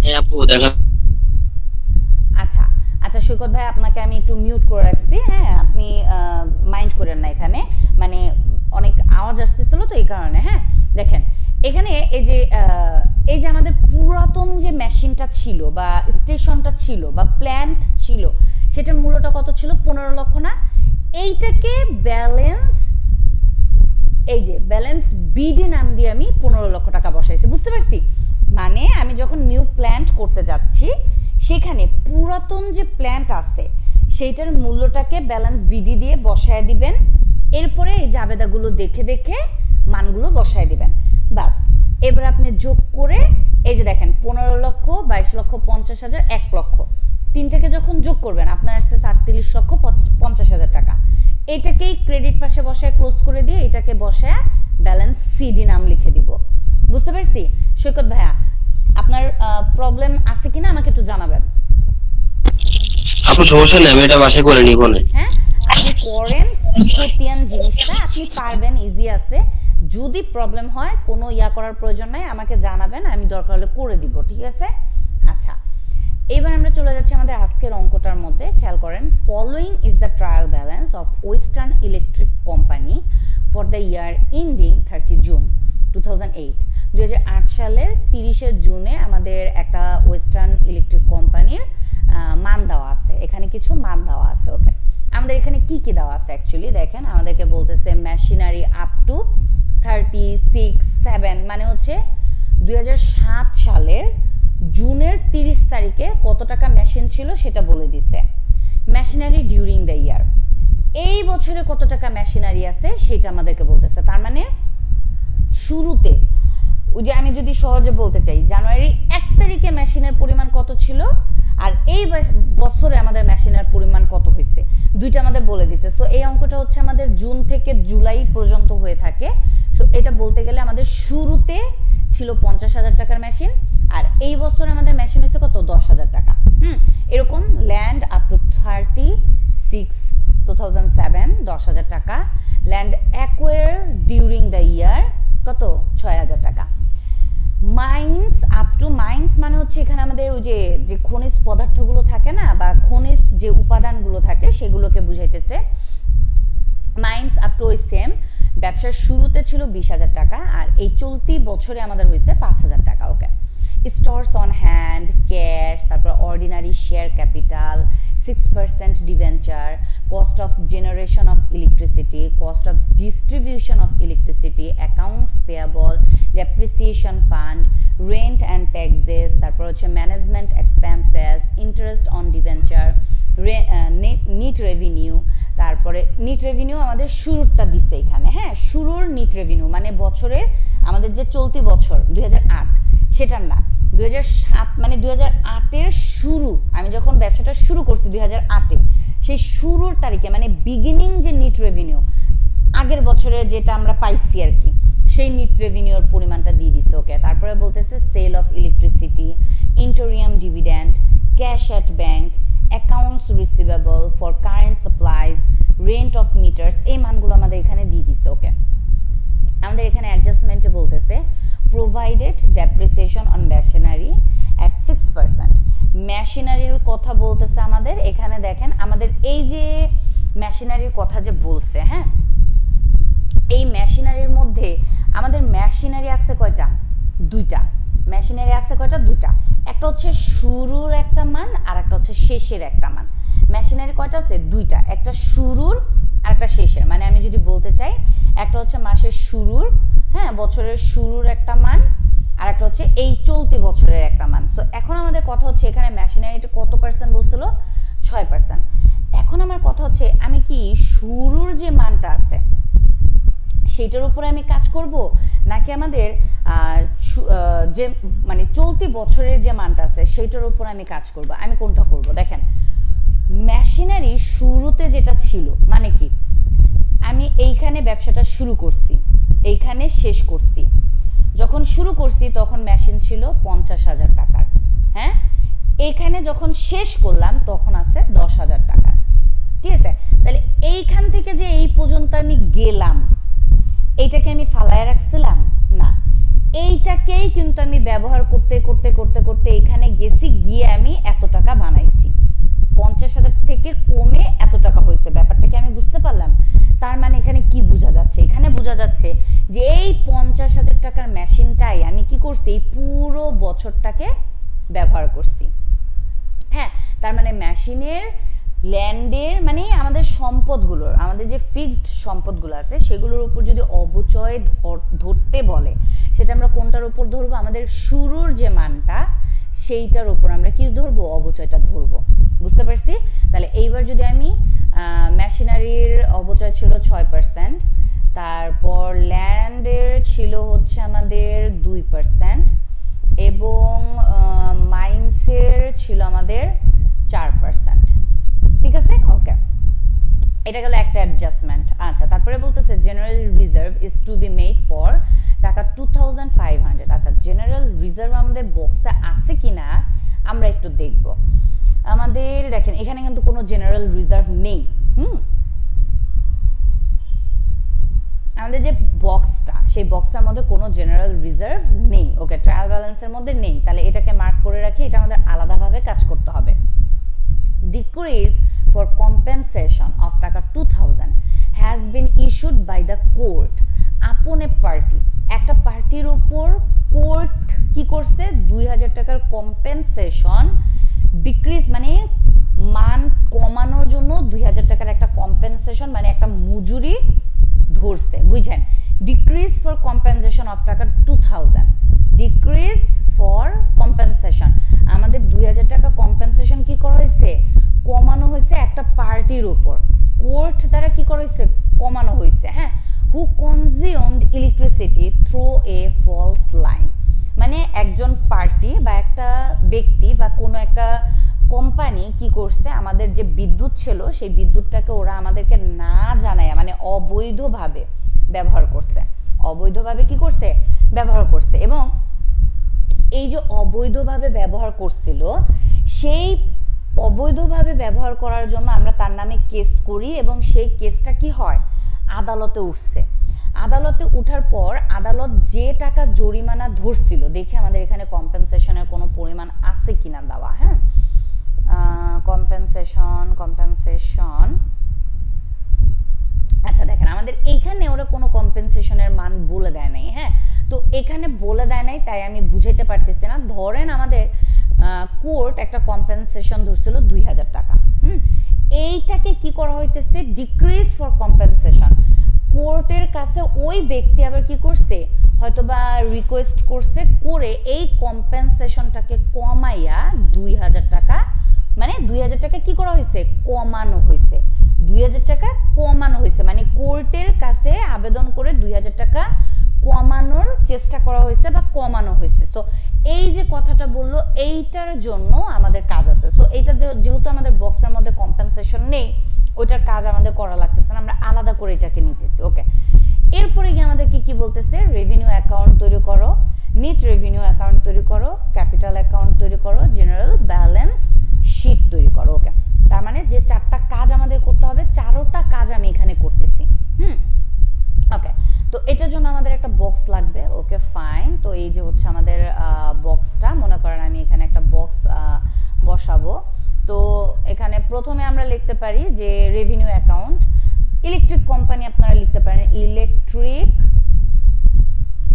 হ্যাঁ আপু দেখা। আচ্ছা আচ্ছা সৈকত ভাই, আপনাকে আমি একটু মিউট করে রাখছি। হ্যাঁ, আপনি মাইন্ড করেন না, এখানে মানে অনেক আওয়াজ আসতেছিল তো এই কারণে। হ্যাঁ দেখেন, এখানে এই যে আমাদের পুরাতন যে মেশিনটা ছিল বা স্টেশনটা ছিল বা প্ল্যান্ট ছিল, সেটার মূল্যটা কত ছিল? 15 লক্ষ না? এইটাকে ব্যালেন্স, এই যে ব্যালেন্স বিডি নাম দিয়ে আমি 15 লক্ষ টাকা বসাইছি। বুঝতে পারছি? মানে আমি যখন নিউ প্ল্যান্ট করতে যাচ্ছি, সেখানে পুরাতন যে প্ল্যান্ট আছে সেইটার মূল্যটাকে ব্যালেন্স বিডি দিয়ে বসায় দিবেন। এরপরে এই জাবেদাগুলো দেখে দেখে মানগুলো বসায় দিবেন। বাস, এবার আপনি যোগ করে এই যে দেখেন 15 লক্ষ, 22 লক্ষ, 50,000, 1 লক্ষ, তিনটাকে যখন যোগ করবেন আপনার আসতে 38 লক্ষ 50,000 টাকা। এটাকেই ক্রেডিট পাশে বসায় ক্লোজ করে দিয়ে এটাকে বসায় ব্যালেন্স সিডি নাম লিখে দিব। বুঝতে পারছি? সৈকত ভাইয়া, আপনার প্রবলেম আছে কিনা আমাকে একটু জানাবেন। আপু সমস্যা নেই, আমি এটা বাসায় করে নিব না। হ্যাঁ, আপনি করেন, খতিয়ান জিনিসটা আপনি পারবেন, ইজি আছে। যদি প্রবলেম হয় কোনো করার প্রয়োজন নাই, আমাকে জানাবেন, আমি দরকার হলে করে দিব। ঠিক আছে? আচ্ছা, এবার আমরা চলে যাচ্ছি আমাদের আজকের অঙ্কটার মধ্যে। খেয়াল করেন, following is the trial balance of western electric company for the year ending 30 June 2008। 2008 সালের 30 জুনে আমাদের একটা ওয়েস্টার্ন ইলেকট্রিক কোম্পানির মান দেওয়া আছে। এখানে কিছু মান দেওয়া আছে। ওকে, আমাদের এখানে কি কি দেওয়া আছে অ্যাকচুয়ালি দেখেন, আমাদেরকে বলতেছে মেশিনারি আপ টু 36/7, মানে হচ্ছে 2007 সালের জুনের 30 তারিখে কত টাকা মেশিন ছিল সেটা বলে দিছে। মেশিনারি ডিউরিং দ্য ইয়ার, এই বছরে কত টাকা মেশিনারি আছে সেটা আমাদেরকে বলতেছে। তার মানে শুরুতে, ওই যে আমি যদি সহজে বলতে চাই, জানুয়ারি 1 তারিখে মেশিনের পরিমাণ কত ছিল আর এই বছরে আমাদের মেশিনের পরিমাণ কত হয়েছে, দুইটা আমাদের বলে দিছে। সো এই অঙ্কটা হচ্ছে আমাদের জুন থেকে জুলাই পর্যন্ত হয়ে থাকে। সো এটা বলতে গেলে আমাদের শুরুতে ছিল 50,000 টাকার মেশিন, আর এই বছরে আমাদের মেশিন হয়েছে কত? 10,000 টাকা। এরকম ল্যান্ড আপ টু 36/2007 10,000 টাকা। Land acquire during the year কত? 6,000 টাকা। মাইন্স আপ টু, মাইন্স মানে হচ্ছে এখানে আমাদের ওই যে খনিজ পদার্থগুলো থাকে না, বা খনিজ যে উপাদানগুলো থাকে সেগুলোকে বুঝাইতেছে। মাইন্স আপ টু ওই সেম, ব্যবসার শুরুতে ছিল 20,000 টাকা, আর এই চলতি বছরে আমাদের হয়েছে 5,000 টাকা। Okay, stocks on hand, cash, তারপর ordinary share capital, 6% debenture, cost of generation of electricity, cost of distribution of electricity, accounts payable, depreciation fund, rent and taxes, তারপর হচ্ছে management expenses, interest on debenture, net revenue. তারপরে net revenue আমাদের শুরুটা দিছে এখানে। হ্যাঁ, শুরুর নিট রেভিনিউ মানে বছরের আমাদের যে চলতি বছর 2008 সেটার না, 2007 মানে 2008-এর শুরু, আমি যখন ব্যবসাটা শুরু করছি 2008-এ, সেই শুরুর তারিখে মানে বিগিনিং যে নিট রেভিনিউ আগের বছরে যেটা আমরা পাইছি আর কি, সেই নিট রেভিনিউর পরিমাণটা দিয়ে দিছে। ওকে, তারপরে বলতেছে sale of electricity, interim dividend, cash at bank, accounts receivable for current supplies, rent of meters, এই মানগুলো আমাদের এখানে দিয়ে দিছে। ওকে, আমাদের এখানে অ্যাডজাস্টমেন্টে বলতেছে provided depreciation on machinery at 6%। মেশিনারির কথা বলতেছে আমাদের এখানে। দেখেন আমাদের এই যে মেশিনারির কথা যে বলছে, হ্যাঁ, এই মেশিনারির মধ্যে আমাদের মেশিনারি আছে কয়টা? দুইটা। মেশিনারি আছে কয়টা? দুইটা। একটা হচ্ছে শুরুর একটা মান আর একটা হচ্ছে শেষের একটা মান। মেশিনারি কয়টা আছে? দুইটা, একটা শুরুর আর একটা শেষের। মানে আমি যদি বলতে চাই, একটা হচ্ছে মাসের শুরুর, হ্যাঁ, বছরের শুরুর একটা মান, আর একটা হচ্ছে এই চলতি বছরের একটা মান। সো এখন আমাদের কথা হচ্ছে এখানে মেশিনারিটা কত পার্সেন্ট বলছিল? 6%। এখন আমার কথা হচ্ছে আমি কি শুরুর যে মানটা আছে সেইটার উপরে আমি কাজ করব, নাকি আমাদের যে মানে চলতি বছরের যে মানটা আছে সেইটার উপর আমি কাজ করব? আমি কোনটা করব? দেখেন, মেশিনারি শুরুতে যেটা ছিল মানে কি, আমি এইখানে ব্যবসাটা শুরু করছি, এইখানে শেষ করছি। যখন শুরু করছি তখন মেশিন ছিল 50,000 টাকার, হ্যাঁ, এইখানে যখন শেষ করলাম তখন আছে 10,000 টাকার, ঠিক আছে? তাহলে এইখান থেকে যে এই পর্যন্ত আমি গেলাম, এইটাকে আমি ফালায় রাখছিলাম না, এইটাকেই কিন্তু আমি ব্যবহার করতে করতে করতে করতে এখানে গেছি, গিয়ে আমি এত টাকা বানাইছি, 50,000 থেকে কমে এত টাকা হয়েছে। ব্যাপারটা কি আমি বুঝতে পারলাম? তার মানে এখানে কি বোঝা যাচ্ছে? এখানে বোঝা যাচ্ছে যে এই 50,000 টাকার মেশিনটাই আমি কি করছি, এই পুরো বছরটাকে ব্যবহার করছি। হ্যাঁ, তার মানে মেশিনের, ল্যান্ডের, মানে আমাদের সম্পদগুলোর, আমাদের যে ফিক্সড সম্পদগুলো আছে সেগুলোর উপর যদি অবচয় ধরতে বলে, সেটা আমরা কোনটার উপর ধরবো? আমাদের শুরুর যে মানটা সেইটার উপর আমরা কি ধরবো? অবচয়টা ধরবো। বুঝতে পারছি? তাহলে এইবার যদি আমি মেশিনারির অবচয় ছিল 6%, তারপর ল্যান্ডের ছিল হচ্ছে আমাদের 2%, এবং মাইন্সের ছিল আমাদের 4%, ঠিক আছে? ওকে, এটা গেল একটা অ্যাডজাস্টমেন্ট। আচ্ছা, তারপরে বলতেছে general reserve is to be made for taka 2500। আচ্ছা, জেনারেল রিজার্ভ আমাদের বক্সে আছে কিনা আমরা একটু দেখব। আমাদের দেখেন এখানে কিন্তু কোনো জেনারেল রিজার্ভ নেই। আমাদের যে বক্সটা, সেই বক্সের মধ্যে কোনো জেনারেল রিজার্ভ নেই। ওকে, ট্রায়াল ব্যালেন্সের মধ্যে নেই, তাহলে এটাকে মার্ক করে রাখি, এটা আমাদের আলাদাভাবে কাজ করতে হবে। ডিক্রিজ for compensation of টাকা 2000 has been issued by the court upon a party। একটা পার্টির উপর কোর্ট কি করছে? 2000 টাকার কম্পেনসেশন ডিক্রিজ মানে মান কমানোর জন্য 2000 টাকার একটা কম্পেনসেশন মানে একটা মজুরি ধরছে, বুঝছেন? ডিক্রিজ ফর কম্পেনসেশন অফ টাকা 2000, ডিক্রিজ ফর কম্পেনসেশন, আমাদের 2000 টাকা কম্পেনসেশন কি করা হয়েছে? কমানো হয়েছে একটা পার্টির উপর, কোর্ট দ্বারা কি করা হয়েছে? কমানো হয়েছে। হ্যাঁ, who consumed electricity through a false line, মানে একজন পার্টি বা একটা ব্যক্তি বা কোনো একটা কোম্পানি কি করছে, আমাদের যে বিদ্যুৎ ছিল সেই বিদ্যুৎটাকে ওরা আমাদেরকে না জানায় মানে অবৈধভাবে ব্যবহার করছে, অবৈধভাবে কি করছে? ব্যবহার করছে। এবং এই যে অবৈধভাবে ব্যবহার করছিল, সেই অবৈধভাবে ব্যবহার করার জন্য আমরা তার নামে কেস করি, এবং সেই কেসটা কি হয়? আদালতে উঠছে। আদালতে উঠার পর আদালত যে টাকা জরিমানা ধরছিল, দেখে আমাদের এখানে কম্পেনসেশনের কোনো পরিমাণ আছে কিনা দেওয়া। হ্যাঁ, কম্পেনসেশন আচ্ছা দেখেন, আমাদের এইখানে ওরা কোনো কম্পেনসেশনের মান বলে দেয় নাই। হ্যাঁ, তো এখানে বলে দেয় নাই, তাই আমি বুঝাইতে পারতেছি না। ধরেন আমাদের কোর্ট একটা কম্পেনসেশন ধরছিল 2000 টাকা, এইটাকে কি করা হইতেছে? Decrease for compensation. কোর্টের কাছে ওই ব্যক্তি আবার কি করছে? হয়তোবা রিকোয়েস্ট করছে, করে এই কম্পেনসেশনটাকে কমাইয়া 2000 টাকা, মানে 2000 টাকা কি করা হয়েছে? কমানো হয়েছে। 2000 টাকা কমানো হয়েছে মানে কোর্টের কাছে আবেদন করে 2000 টাকা কমানোর চেষ্টা করা হয়েছে বা কমানো হয়েছে। সো এই যে কথাটা বললো, এইটার জন্য আমাদের কাজ আছে। সো এইটা যেহেতু আমাদের বক্সের মধ্যে কম্পেনসেশন নেই, ওইটার কাজ আমাদের করা লাগতেছে না, আমরা আলাদা করে এটাকে নিতেছি। ওকে, এরপরে গিয়ে আমাদেরকে কি বলতেছে? রেভিনিউ অ্যাকাউন্ট তৈরি করো, নেট রেভিনিউ অ্যাকাউন্ট তৈরি করো, ক্যাপিটাল অ্যাকাউন্ট তৈরি করো, জেনারেল ব্যালেন্স শিট তৈরি করো। ওকে, তার মানে যে 4টা কাজ আমাদের করতে হবে, 4টা কাজ আমি এখানে করতেছি। ওকে, তো এটার জন্য আমাদের একটা বক্স লাগবে। ওকে ফাইন, তো এই যে হচ্ছে আমাদের বক্সটা, মনে করেন আমি এখানে একটা বক্স বসাবো। তো এখানে প্রথমে আমরা লিখতে পারি যে রেভিনিউ অ্যাকাউন্ট, ইলেকট্রিক কোম্পানি আপনারা লিখতে পারেন ইলেকট্রিক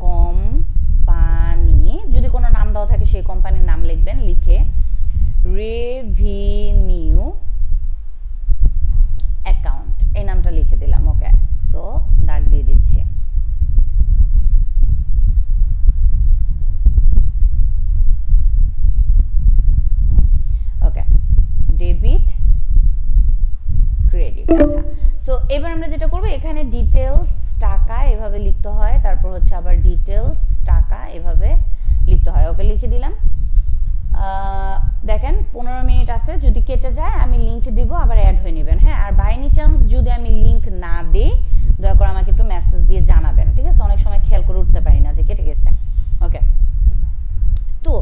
কোম্পানি, যদি কোনো নাম দেওয়া থাকে সেই কোম্পানির নাম লিখবেন, লিখে রেভিনিউ অ্যাকাউন্ট এই নামটা লিখে দিলাম। ওকে, সো দাগ দিয়ে দিচ্ছি। ওকে, ডেবিট আচ্ছা, সো এবার আমরা যেটা করব, এখানে ডিটেলস টাকা এভাবে লিখতে হয়, তারপর হচ্ছে আবার ডিটেলস টাকা এভাবে লিখতে হয়। ওকে, লিখে দিলাম। দেখেন 15 মিনিট আছে, যদি কেটে যায় আমি লিংক দিব, আবার অ্যাড হয়ে নেবেন। হ্যাঁ, আর বাই এনি চান্স যদি আমি লিংক না দিই, দয়া করে আমাকে একটু মেসেজ দিয়ে জানাবেন, ঠিক আছে? অনেক সময় খেয়াল করে উঠতে পারি না যে কেটে গেছে। ওকে, তো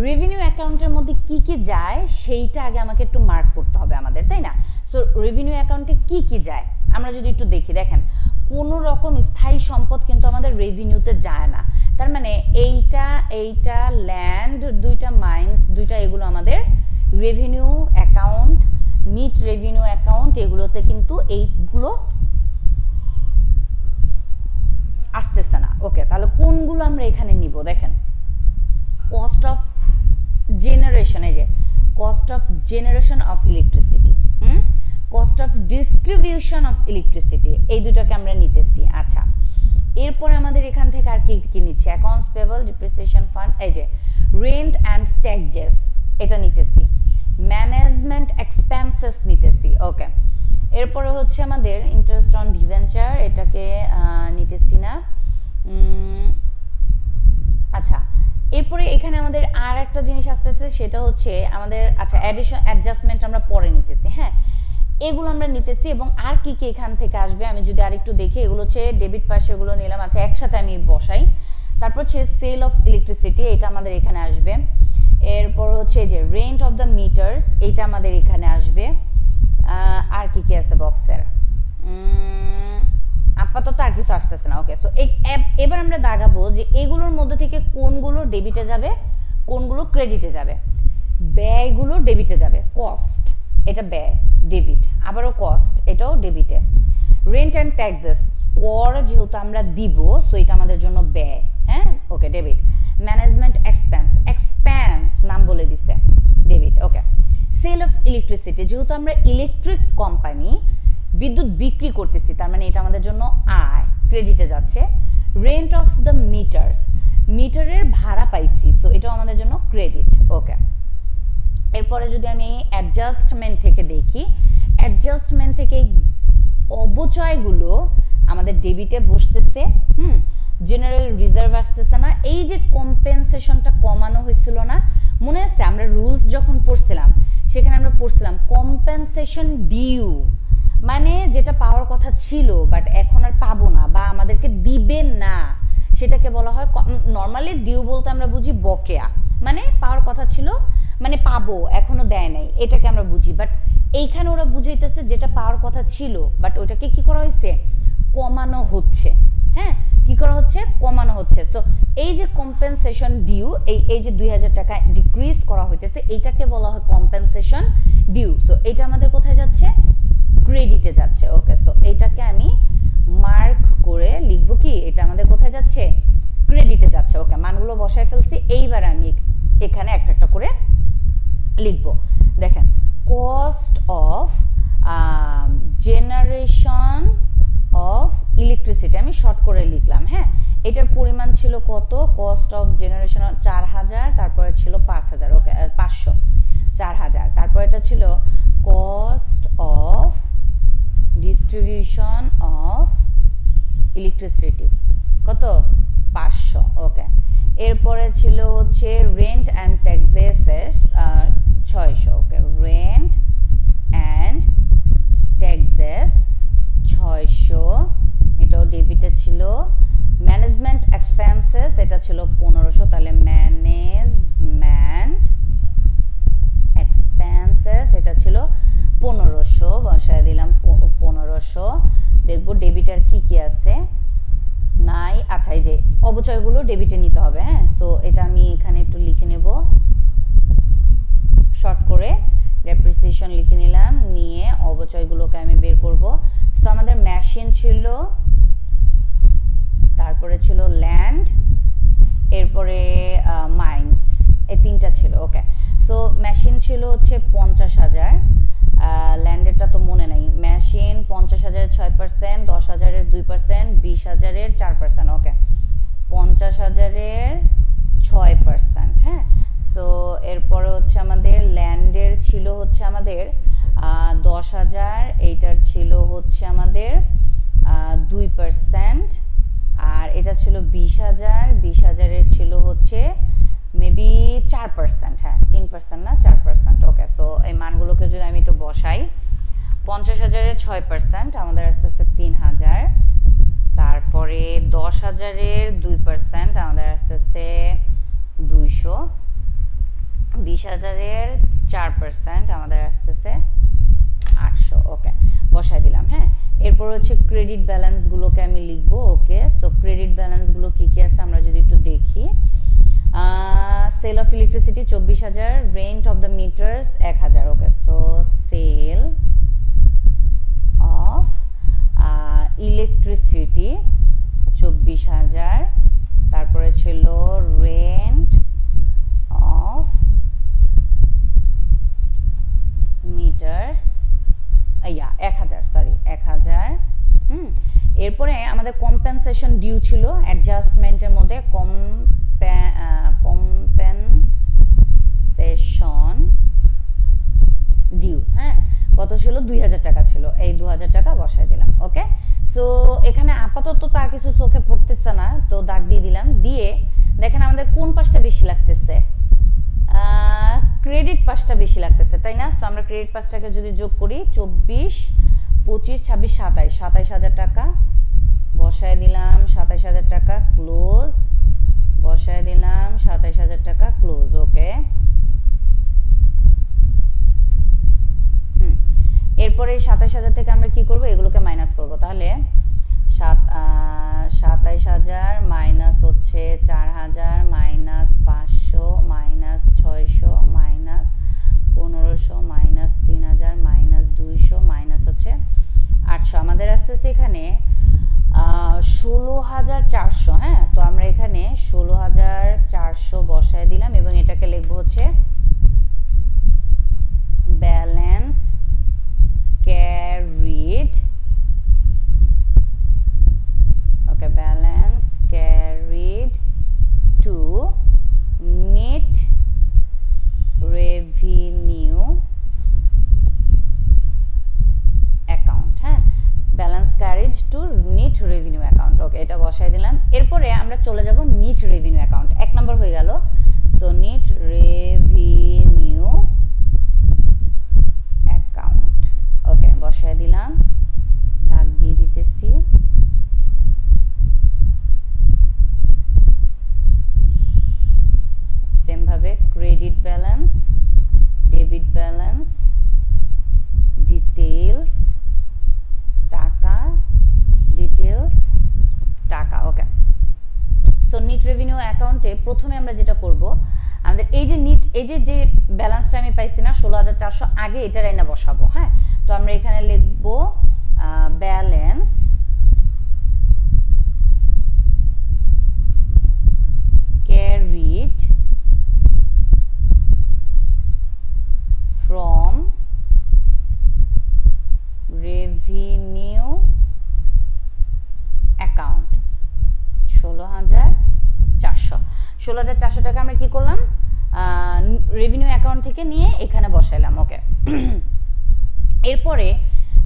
রেভিনিউ অ্যাকাউন্টের মধ্যে কি কি যায় সেইটা আগে আমাকে একটু মার্ক করতে হবে আমাদের, তাই না? সো রেভিনিউ অ্যাকাউন্টে কি কি যায় আমরা যদি একটু দেখি, দেখেন কোনো রকম স্থায়ী সম্পদ কিন্তু আমাদের রেভিনিউতে যায় না। তার মানে এইটা ল্যান্ড, দুইটা মাইন্স, দুইটা এগুলো আমাদের revenue account, net revenue account, এগুলোতে কিন্তু এইগুলো আসতেছে না। ওকে, তাহলে কোনগুলো আমরা এখানে নিব? দেখেন কস্ট অফ জেনারেশন, এই যে cost of generation of electricity, cost of distribution of electricity, এই দুটোকে আমরা নিতেছি। আচ্ছা, এরপরে আমাদের এখান থেকে আর কি কি নিচ্ছে? অ্যাকাউন্টস পেয়েবল, ডিপ্রিসিয়েশন ফান্ড, এই যে রেন্ট অ্যান্ড ট্যাক্সেস এটা নিতেছি, ম্যানেজমেন্ট এক্সপেন্সেস নিতেছি। ওকে, এরপরে হচ্ছে আমাদের ইন্টারেস্ট অন ডিভেঞ্চার, এটাকে নিতেছি না। আচ্ছা, এরপরে এখানে আমাদের আর একটা জিনিস আসতেছে, সেটা হচ্ছে আমাদের, আচ্ছা অ্যাডজাস্টমেন্ট আমরা পরে নিতেছি। হ্যাঁ, এগুলো আমরা নিতেছি। এবং আর কি কি এখান থেকে আসবে আমি যদি আরেকটু দেখি, এগুলো হচ্ছে ডেবিট পাশে, এগুলো নিলাম। আচ্ছা, একসাথে আমি বসাই। তারপর হচ্ছে সেল অফ ইলেকট্রিসিটি, এটা আমাদের এখানে আসবে। এরপর হচ্ছে যে রেন্ট অফ দ্য মিটার্স, এইটা আমাদের এখানে আসবে। আর কি কি আছে বক্সের? আপাতত আর কিছু আসতেছে না। ওকে, সো এবার আমরা দাগাবো যে এগুলোর মধ্যে থেকে কোনগুলো ডেবিটে যাবে, কোনগুলো ক্রেডিটে যাবে। ব্যয়গুলো ডেবিটে যাবে, কস্ট এটা ব্যয় ডেবিট, আবারও কস্ট এটাও ডেবিটে। রেন্ট অ্যান্ড ট্যাক্সেস, কর যেহেতু আমরা দিব, সো এটা আমাদের জন্য ব্যয়। হ্যাঁ, okay, debit. Management expense, expense নাম বলে দিছে, debit. Okay, sale of electricity, যেহেতু আমরা ইলেকট্রিক কোম্পানি, বিদ্যুৎ বিক্রি করতেছি, তার মানে এটা আমাদের জন্য আয়, ক্রেডিটে যাচ্ছে। রেন্ট অফ দ্য মিটার্স, মিটারের ভাড়া পাইছি, সো এটাও আমাদের জন্য ক্রেডিট। ওকে, এরপরে যদি আমি অ্যাডজাস্টমেন্ট থেকে দেখি, অ্যাডজাস্টমেন্ট থেকে অবচয়গুলো আমাদের ডেবিটে বসতেছে। জেনারেল রিজার্ভ আসতেছে না। এই যে কম্পেনসেশনটা কমানো হয়েছিল না, মনে আছে আমরা রুলস যখন পড়ছিলাম, সেখানে আমরা পড়ছিলাম কম্পেনসেশন ডিউ, মানে যেটা পাওয়ার কথা ছিল বাট এখন আর পাবো না বা আমাদেরকে দিবে না, সেটাকে বলা হয় নর্মালি ডিউ বলতে আমরা বুঝি বকেয়া, মানে পাওয়ার কথা ছিল মানে পাবো এখনো দেয় নাই, এটাকে আমরা বুঝি। বাট এইখানে ওরা বুঝাইতেছে যেটা পাওয়ার কথা ছিল বাট ওটাকে কি করা হয়েছে, কমানো হচ্ছে। হ্যাঁ, কি করা হচ্ছে, কমানো হচ্ছে। সো এই যে কম্পেনসেশন ডিউ, এই যে 2000 টাকা ডিক্রিজ করা হইতেছে, এইটাকে বলা হয় কম্পেনসেশন ডিউ। সো এটা আমাদের কোথায় যাচ্ছে, ক্রেডিটে যাচ্ছে। ওকে, সো এইটাকে আমি মার্ক করে লিখবো কি, এটা আমাদের কোথায় যাচ্ছে, ক্রেডিটে যাচ্ছে। ওকে, মানগুলো বসায় ফেলছি। এইবার আমি এখানে একটা একটা করে লিখবো। দেখেন, cost of generation of electricity আমি শর্ট করে লিখলাম। হ্যাঁ, এটার পরিমাণ ছিল কত, কস্ট অফ জেনারেশন 4000, তারপরে ছিল 5000। ওকে, 500, 4000। তারপর এটা ছিল cost of distribution of electricity, কত, 500। ওকে, এরপরে ছিল হচ্ছে rent and taxes 600। Okay, rent and taxes 600, এটাও ডেবিটে ছিল। ম্যানেজমেন্ট এক্সপেন্সেস এটা ছিল 1500, তাহলে ম্যানেজমেন্ট এক্সপেন্সেস এটা ছিল 1500, বসায় দিলাম 1500। দেখবো ডেবিটার কি কি আছে, নাই। আচ্ছা, এই যে অবচয়গুলো ডেবিটে নিতে হবে। হ্যাঁ, সো এটা আমি এখানে একটু লিখে নেব শর্ট করে, ডেপ্রিসিয়েশন লিখে নিলাম, নিয়ে অবচয়গুলোকে আমি বের করব। সো আমাদের মেশিন ছিল, তারপরে ছিল ল্যান্ড, এরপরে মাইন্স, এই তিনটা ছিল। ওকে, সো মেশিন ছিল হচ্ছে 50,000, ল্যান্ডেরটা তো মনে নাই। মেশিন 50,000-এর 6%, 10,000-এর 2%, 20,000-এর 4%। ওকে, 50,000-এর 6%। হ্যাঁ, সো এরপরে হচ্ছে আমাদের ল্যান্ডের ছিল হচ্ছে আমাদের 10,000 এইটার ছিল হচ্ছে আমাদের 2%, আর এটা ছিল 20,000, 20,000-এর ছিল হচ্ছে মেবি 4%, হ্যাঁ 3% না 4%। ওকে, সো এই মানগুলোকে যদি আমি একটু বসাই, 50,000-এর 6% আমাদের আসতেছে 3,000, তারপরে 10,000-এর 2% আমাদের আসতেছে 200, 20,000-এর 4% আমাদের আসতেছে 800। ওকে, বসাই দিলাম। হ্যাঁ, এরপর হচ্ছে ক্রেডিট ব্যালেন্সগুলোকে আমি লিখবো। ওকে, সো ক্রেডিট ব্যালেন্সগুলো কী কী আছে আমরা যদি একটু দেখি। Sale of electricity 24,000, rent of the meters 1,000। Okay, so sale of electricity 24,000, তারপরে ছিল রেন্ট অফ মিটার্স 1,000, সরি 1,000। এরপরে আমাদের কম্পেনসেশন ডিউ ছিল অ্যাডজাস্টমেন্টের মধ্যে, কম্পেনসেশন ডিউ, হ্যাঁ কত ছিল, 2,000 টাকা ছিল, এই 2,000 টাকা বসাই দিলাম। ওকে, সো এখানে আপাতত তার কিছু চোখে পড়তেছে না, তো দাগ দিয়ে দিলাম। দিয়ে দেখেন আমাদের কোন পাশটা বেশি লাগতেছে, ক্রেডিট পাশটা বেশি লাগতেছে, তাই না? সো আমরা ক্রেডিট পাশটাকে যদি যোগ করি, 24, 25, 26, 27, 27,000 টাকা বসায় দিলাম, 27,000 টাকা ক্লোজ, বসায় দিলাম 27,000 টাকা ক্লোজ। ওকে, এরপরে 27,000 থেকে আমরা কি করব, এগুলোকে মাইনাস করব। তাহলে 27,000 মাইনাস হচ্ছে 4,000 minus 500 minus 600 minus 1500 minus 3,000 minus 200 minus হচ্ছে 800, আমাদের আসতেছে এখানে 16,400। হ্যাঁ, তো আমরা এখানে 16,400 বসায় দিলাম এবং এটাকে লিখবো হচ্ছে balance carried, okay, balance carried to net revenue account। হ্যাঁ, balance carried to net revenue account. Okay, এটা বসাই দিলাম। এরপরে আমরা চলে যাব নেট রেভিনিউ অ্যাকাউন্ট, 1 নম্বর হয়ে গেল। So net revenue account. Okay, বসায় দিলাম, দাগ দিয়ে দিতেছি। সেম ভাবে credit balance, debit balance, details টাকা, ডিটেইলস টাকা। ওকে, সো নেট রেভিনিউ অ্যাকাউন্টে প্রথমে আমরা যেটা করব, আমাদের এই যে নিট, এই যে ব্যালেন্সটা আমি পাইছি না 16,400, আগে এটা রাইনা বসাবো। হ্যাঁ, তো আমরা এখানে লিখব balance carried from revenue account 16,400। 16,400 টাকা আমরা কি করলাম, রেভিনিউ অ্যাকাউন্ট থেকে নিয়ে এখানে বসাইলাম। ওকে, এরপরে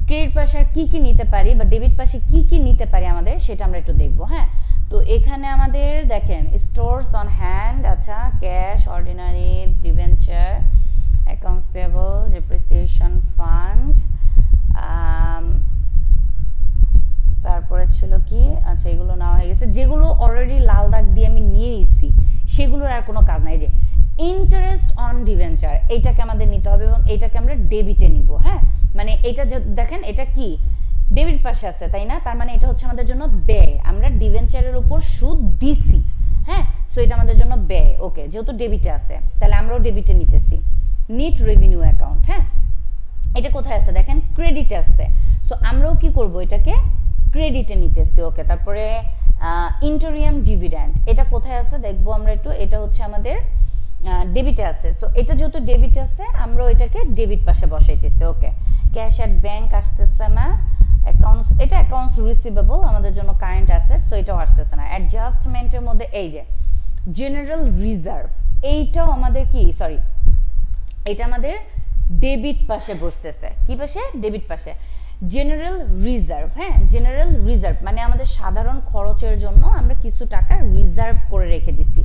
ক্রেডিট পাশে আর কি কি নিতে পারি বা ডেবিট পাশে কি কি নিতে পারি আমাদের, সেটা আমরা একটু দেখবো। হ্যাঁ, তো এখানে আমাদের দেখেন স্টোরস অন হ্যান্ড, আচ্ছা cash, ordinary debenture, accounts payable, depreciation fund, তারপরে ছিল কি, আচ্ছা এগুলো নেওয়া হয়ে গেছে। যেগুলো অলরেডি লাল দাগ দিয়ে আমি নিয়ে নিয়েছি সেগুলোর আর কোনো কাজ নাই। যে ইন্টারেস্ট অন ডিবেঞ্চার, এইটাকে আমাদের নিতে হবে এবং এইটাকে আমরা ডেবিটে নিব। হ্যাঁ, মানে এটা যে দেখেন এটা কি ডেবিট পাশে আছে, তাই না? তার মানে এটা হচ্ছে আমাদের জন্য ব্যয়, আমরা ডিবেঞ্চারের উপর সুদ দিছি। হ্যাঁ, সো এটা আমাদের জন্য ব্যয়। ওকে, যেহেতু ডেবিটে আছে তাহলে আমরাও ডেবিটে নিতেছি। নেট রেভিনিউ অ্যাকাউন্ট, হ্যাঁ এটা কোথায় আছে দেখেন, ক্রেডিটে আছে, সো আমরাও কি করব, এটাকে ক্রেডিটে নিতেছি। ওকে, তারপরে ইন্টারিয়াম ডিভিডেন্ড, এটা কোথায় আছে দেখবো আমরা একটু, এটা হচ্ছে আমাদের ডেবিটে আছে, সো এটা যেহেতু ডেবিট আছে আমরাও এটাকে ডেবিট পাশে বসাইতেছি। ওকে, ক্যাশ অ্যাট ব্যাংক আসতেছে না, অ্যাকাউন্টস, এটা অ্যাকাউন্টস রিসিভেবল আমাদের জন্য কারেন্ট অ্যাসেট, সো এটাও আসতেছে না। অ্যাডজাস্টমেন্টের মধ্যে এই যে জেনারেল রিজার্ভ, এইটাও আমাদের কি, সরি এটা আমাদের ডেবিট পাশে বসতেছে। কি পাশে? ডেবিট পাশে। জেনারেল রিজার্ভ, হ্যাঁ, জেনারেল রিজার্ভ মানে আমাদের সাধারণ খরচের জন্য আমরা কিছু টাকা রিজার্ভ করে রেখে দিছি,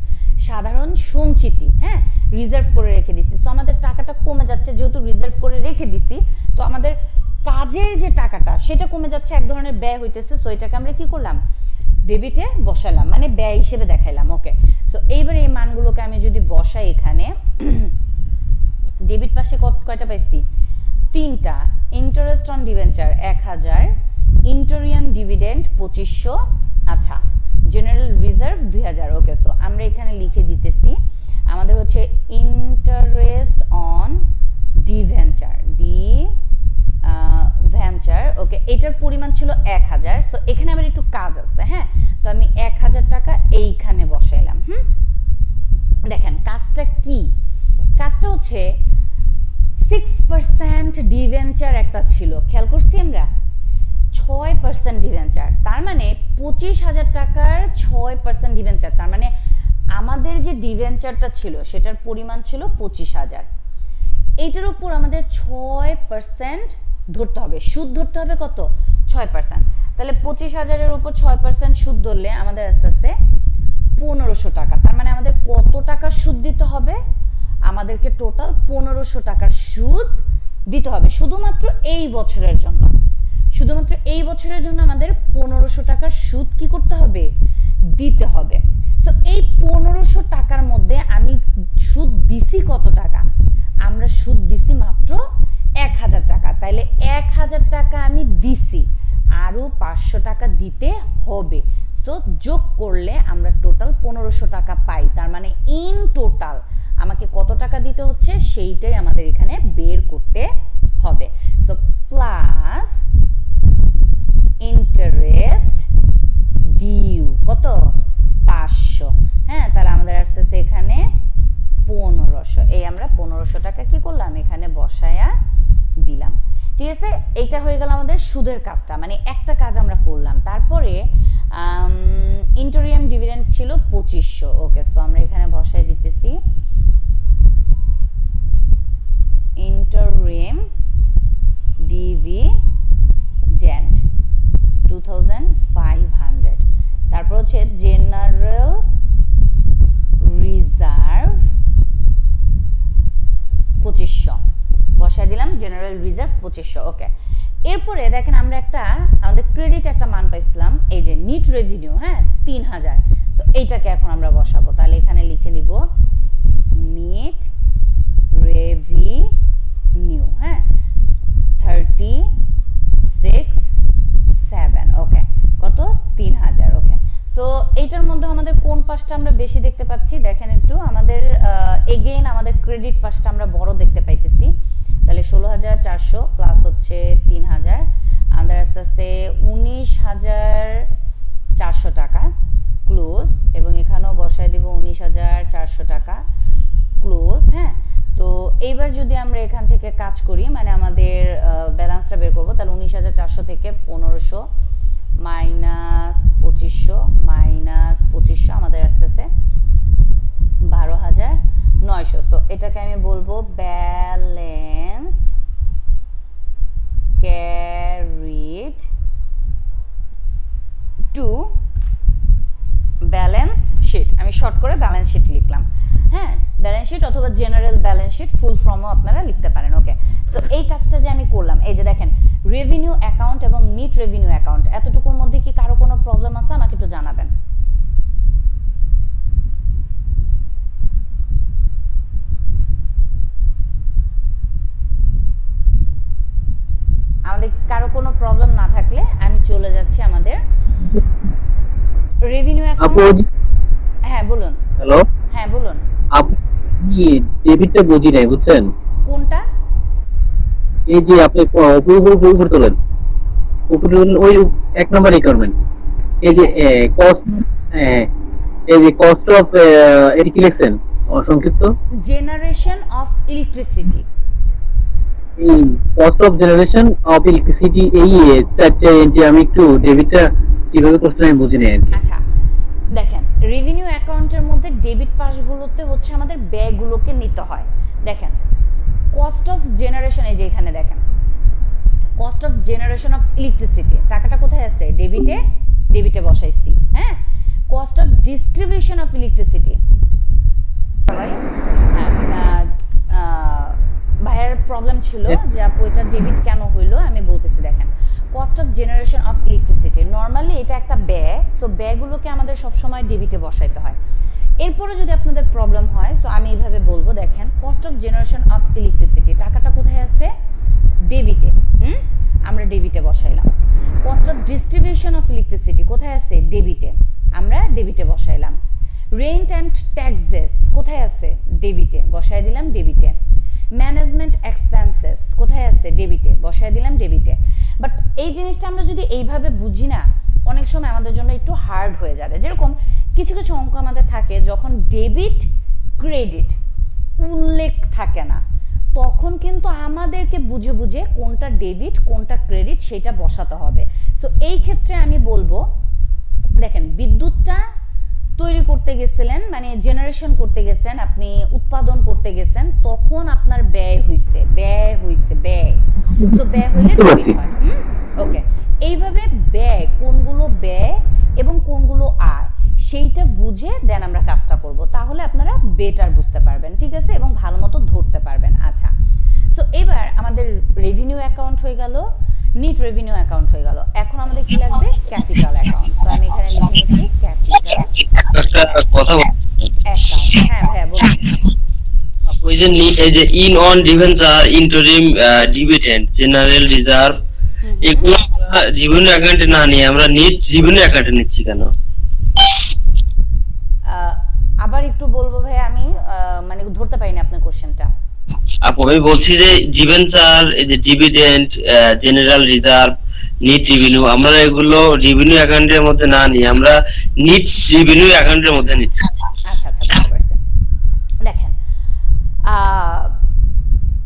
সাধারণ সঞ্চিতি, হ্যাঁ, রিজার্ভ করে রেখে দিছি। সো আমাদের টাকাটা কমে যাচ্ছে, যেহেতু রিজার্ভ করে রেখে দিছি, তো আমাদের কাজের যে টাকাটা সেটা কমে যাচ্ছে, এক ধরনের ব্যয় হইতেছে। সো এটাকে আমরা কি করলাম? ডেবিটে বসালাম, মানে ব্যয় হিসেবে দেখাইলাম। ওকে, সো এইবার এই মানগুলোকে আমি যদি বসাই এখানে, ডেবিট পাশে কয়টা পাইছি? 3টা। Interest on debenture 1000, interim dividend 2500, আচ্ছা, জেনারেল রিজার্ভ 2000। ওকে, সো আমরা এখানে লিখে দিতেছি আমাদের হচ্ছে ইন্টারেস্ট অন ডিভেঞ্চার, ভেঞ্চার। ওকে, এটার পরিমাণ ছিল 1000। সো এখানে আমার একটু কাজ আছে, হ্যাঁ, তো আমি 1000 টাকা এইখানে বসাইলাম। দেখেন কাজটা কি? কাজটা হচ্ছে 6% ডিভেঞ্চার একটা ছিল, খেয়াল করছি আমরা, 6% ডিভেঞ্চার, তার মানে 25,000 টাকার 6% ডিভেঞ্চার, তার মানে আমাদের যে ডিভেঞ্চারটা ছিল সেটার পরিমাণ ছিল 25,000। এইটার উপর আমাদের 6% ধরতে হবে, সুদ ধরতে হবে। কত? 6%। তাহলে 25,000-এর উপর 6% সুদ ধরলে আমাদের আস্তে আস্তে 1500 টাকা। তার মানে আমাদের কত টাকা সুদ দিতে হবে? আমাদেরকে টোটাল 1500 টাকার সুদ দিতে হবে শুধুমাত্র এই বছরের জন্য। শুধুমাত্র এই বছরের জন্য আমাদের 1500 টাকার সুদ কি করতে হবে? দিতে হবে। সো এই 1500 টাকার মধ্যে আমি সুদ দিছি কত টাকা? আমরা সুদ দিছি মাত্র 1000 টাকা। তাইলে 1000 টাকা আমি দিছি, আরো 500 টাকা দিতে হবে। সো যোগ করলে আমরা টোটাল 1500 টাকা পাই। তার মানে ইন টোটাল আমাকে কত টাকা দিতে হচ্ছে সেইটাই আমাদের এখানে বের করতে হবে। সো প্লাস ইন্টারেস্ট ডিউ কত? 500। হ্যাঁ, তাহলে আমাদের আসতেছে এখানে 1500। এই আমরা 1500 টাকা কি করলাম? এখানে বসায়া দিলাম। ঠিক আছে, এইটা হয়ে গেল আমাদের সুদের কাজটা, মানে একটা কাজ আমরা করলাম। তারপরে ইন্টারিয়াম ডিভিডেন্ড ছিল 2500। ওকে, সো আমরা এখানে বসায় দিতেছি ইন্টারিয়াম ডিভিডেন্ড 2500। তারপর হচ্ছে জেনারেল রিজার্ভ 2500 বসায় দিলাম, জেনারেল রিজার্ভ 2500। ওকে, এরপরে দেখেন আমরা একটা আমাদের ক্রেডিট একটা মান পাইছিলাম, এই যে নিট রেভিনিউ, হ্যাঁ, 3000। সো এইটাকে এখন আমরা বসাবো। তাহলে এখানে লিখে নিব নিট রেভিনিউ, হ্যাঁ, 36,700। ওকে, কত? 3000। ওকে, সো এইটার মধ্যে আমাদের কোন পাশটা আমরা বেশি দেখতে পাচ্ছি? দেখেন একটু, আমাদের এগেইন আমাদের ক্রেডিট পাশটা আমরা বড় দেখতে পাইতেছি। তাহলে 16,400 প্লাস হচ্ছে 3000, আমাদের আস্তে আস্তে 19,400 টাকা ক্লোজ, এবং এখানেও বসায় দিব 19,400 টাকা ক্লোজ। হ্যাঁ, তো এইবার যদি আমরা এখান থেকে কাজ করি, মানে আমাদের ব্যালেন্সটা বের করবো, তাহলে 19,400 থেকে 1500 মাইনাস 2500 আমাদের আসতেছে 12,900। তো এটাকে আমি বলবো balance carried to balance sheet. আমি শর্ট করে ব্যালেন্স শিট লিখলাম। হ্যাঁ, ব্যালেন্স শিট অথবা জেনারেল ব্যালেন্স শিট, ফুল ফর্মও আপনারা লিখতে পারেন। ওকে, সো এই কাজটা যে আমি করলাম, এই যে দেখেন রেভিনিউ অ্যাকাউন্ট এবং নিট রেভিনিউ অ্যাকাউন্ট, এতটুকুর মধ্যে কি কারো কোনো প্রবলেম আছে? আমাকে একটু জানাবেন। আমাদের কারো কোনো প্রবলেম না থাকলে আমি চলে যাচ্ছি আমাদের রেভিনিউ অ্যাকাউন্ট। হ্যাঁ বলুন। হ্যালো, হ্যাঁ বলুন। আপনি ডেবিটটা বুঝি নাই, বুঝছেন? কোনটা? এই যে আপনি উপর তোলেন, উপরে ওই 1 নম্বর রিকোয়ারমেন্ট, এই যে কস্ট, এই যে কস্ট অফ, এর কি লিখছেন সংক্ষিপ্ত? Generation of electricity. এই cost of generation of electricity, এই চারটে এন্ট্রি আমি একটু ডেবিটটা কিভাবে করছেন আমি বুঝি নাই। আচ্ছা দেখেন, রেভিনিউ অ্যাকাউন্টের মধ্যে ডেবিট পাশগুলোতে হচ্ছে আমাদের ব্যয়গুলোকে নিতে হয়। দেখেন কস্ট অফ জেনারেশন, এই যে এখানে দেখেন cost of generation of electricity, টাকাটা কোথায় আছে? ডেবিটে বসাইছি। হ্যাঁ, cost of distribution of electricity, ভাইয়ের প্রবলেম ছিল যে আপু এটা ডেবিট কেন হইলো, আমি বলতেছি দেখেন cost of generation of electricity normally এটা একটা ব্যয়, সো ব্যয়গুলোকে আমাদের সবসময় ডেবিটে বসাইতে হয়। এরপরে যদি আপনাদের প্রবলেম হয়, সো আমি এইভাবে বলবো দেখেন cost of generation of electricity, টাকাটা কোথায় আছে? ডেবিটে, আমরা ডেবিটে বসাইলাম। Cost of distribution of electricity কোথায় আছে? ডেবিটে, আমরা ডেবিটে বসাইলাম। রেন্ট অ্যান্ড ট্যাক্সেস কোথায় আছে? ডেবিটে, বসাই দিলাম ডেবিটে। ম্যানেজমেন্ট এক্সপেন্সেস কোথায় আছে? ডেবিটে, বসাই দিলাম ডেবিটে। বাট এই জিনিসটা আমরা যদি এইভাবে বুঝি না, অনেক সময় আমাদের জন্য একটু হার্ড হয়ে যাবে। যেরকম কিছু কিছু অঙ্ক আমাদের থাকে যখন ডেবিট ক্রেডিট উল্লেখ থাকে না, তখন কিন্তু আমাদেরকে বুঝে বুঝে কোনটা ডেবিট কোনটা ক্রেডিট সেটা বসাতে হবে। সো এই ক্ষেত্রে আমি বলবো দেখেন বিদ্যুৎটা তৈরি করতে গেছিলেন, মানে জেনারেশন করতে গেছেন, আপনি উৎপাদন করতে গেছেন, তখন আপনার ব্যয় হইছে ব্যয়, সো ব্যয় হইলে ডেবিট হয়। ওকে, এইভাবে ব্যয় কোনগুলো ব্যয় এবং কোনগুলো আয় সেইটা বুঝে দেন আমরা কাজটা করব, তাহলে আপনারা বেটার বুঝতে পারবেন, ঠিক আছে, এবং ভালো মতো ধরতে পারবেন। আচ্ছা, সো এবার আমাদের রেভিনিউ অ্যাকাউন্ট হয়ে গেল, নিট রেভিনিউ অ্যাকাউন্ট হয়ে গেল, এখন আমাদের কি লাগবে? Capital account. তো আমি এখানে লিখে নিচ্ছি ক্যাপিটাল কথা অ্যাকাউন্ট। হ্যাঁ ভাইয়া বলুন। ওই যে এই যে in on debenture, interim dividend, general reserve, এগুলো রেভিনিউ অ্যাকাউন্টে না নিয়ে আমরা নিট রেভিনিউ অ্যাকাউন্টে নিচ্ছি কেন? আবার একটু বলবো ভাই, আমি মানে ধরতে পারিনি আপনার কোশ্চেনটা। আপু আমি বলছি যে ডিভেঞ্চার, এই যে dividend, general reserve, net revenue, আমরা এগুলো রেভিনিউ অ্যাকাউন্টের মধ্যে না নিয়ে আমরা নিট রেভিনিউ অ্যাকাউন্টের মধ্যে নিচ্ছি। আচ্ছা বুঝতে পারছি। দেখেন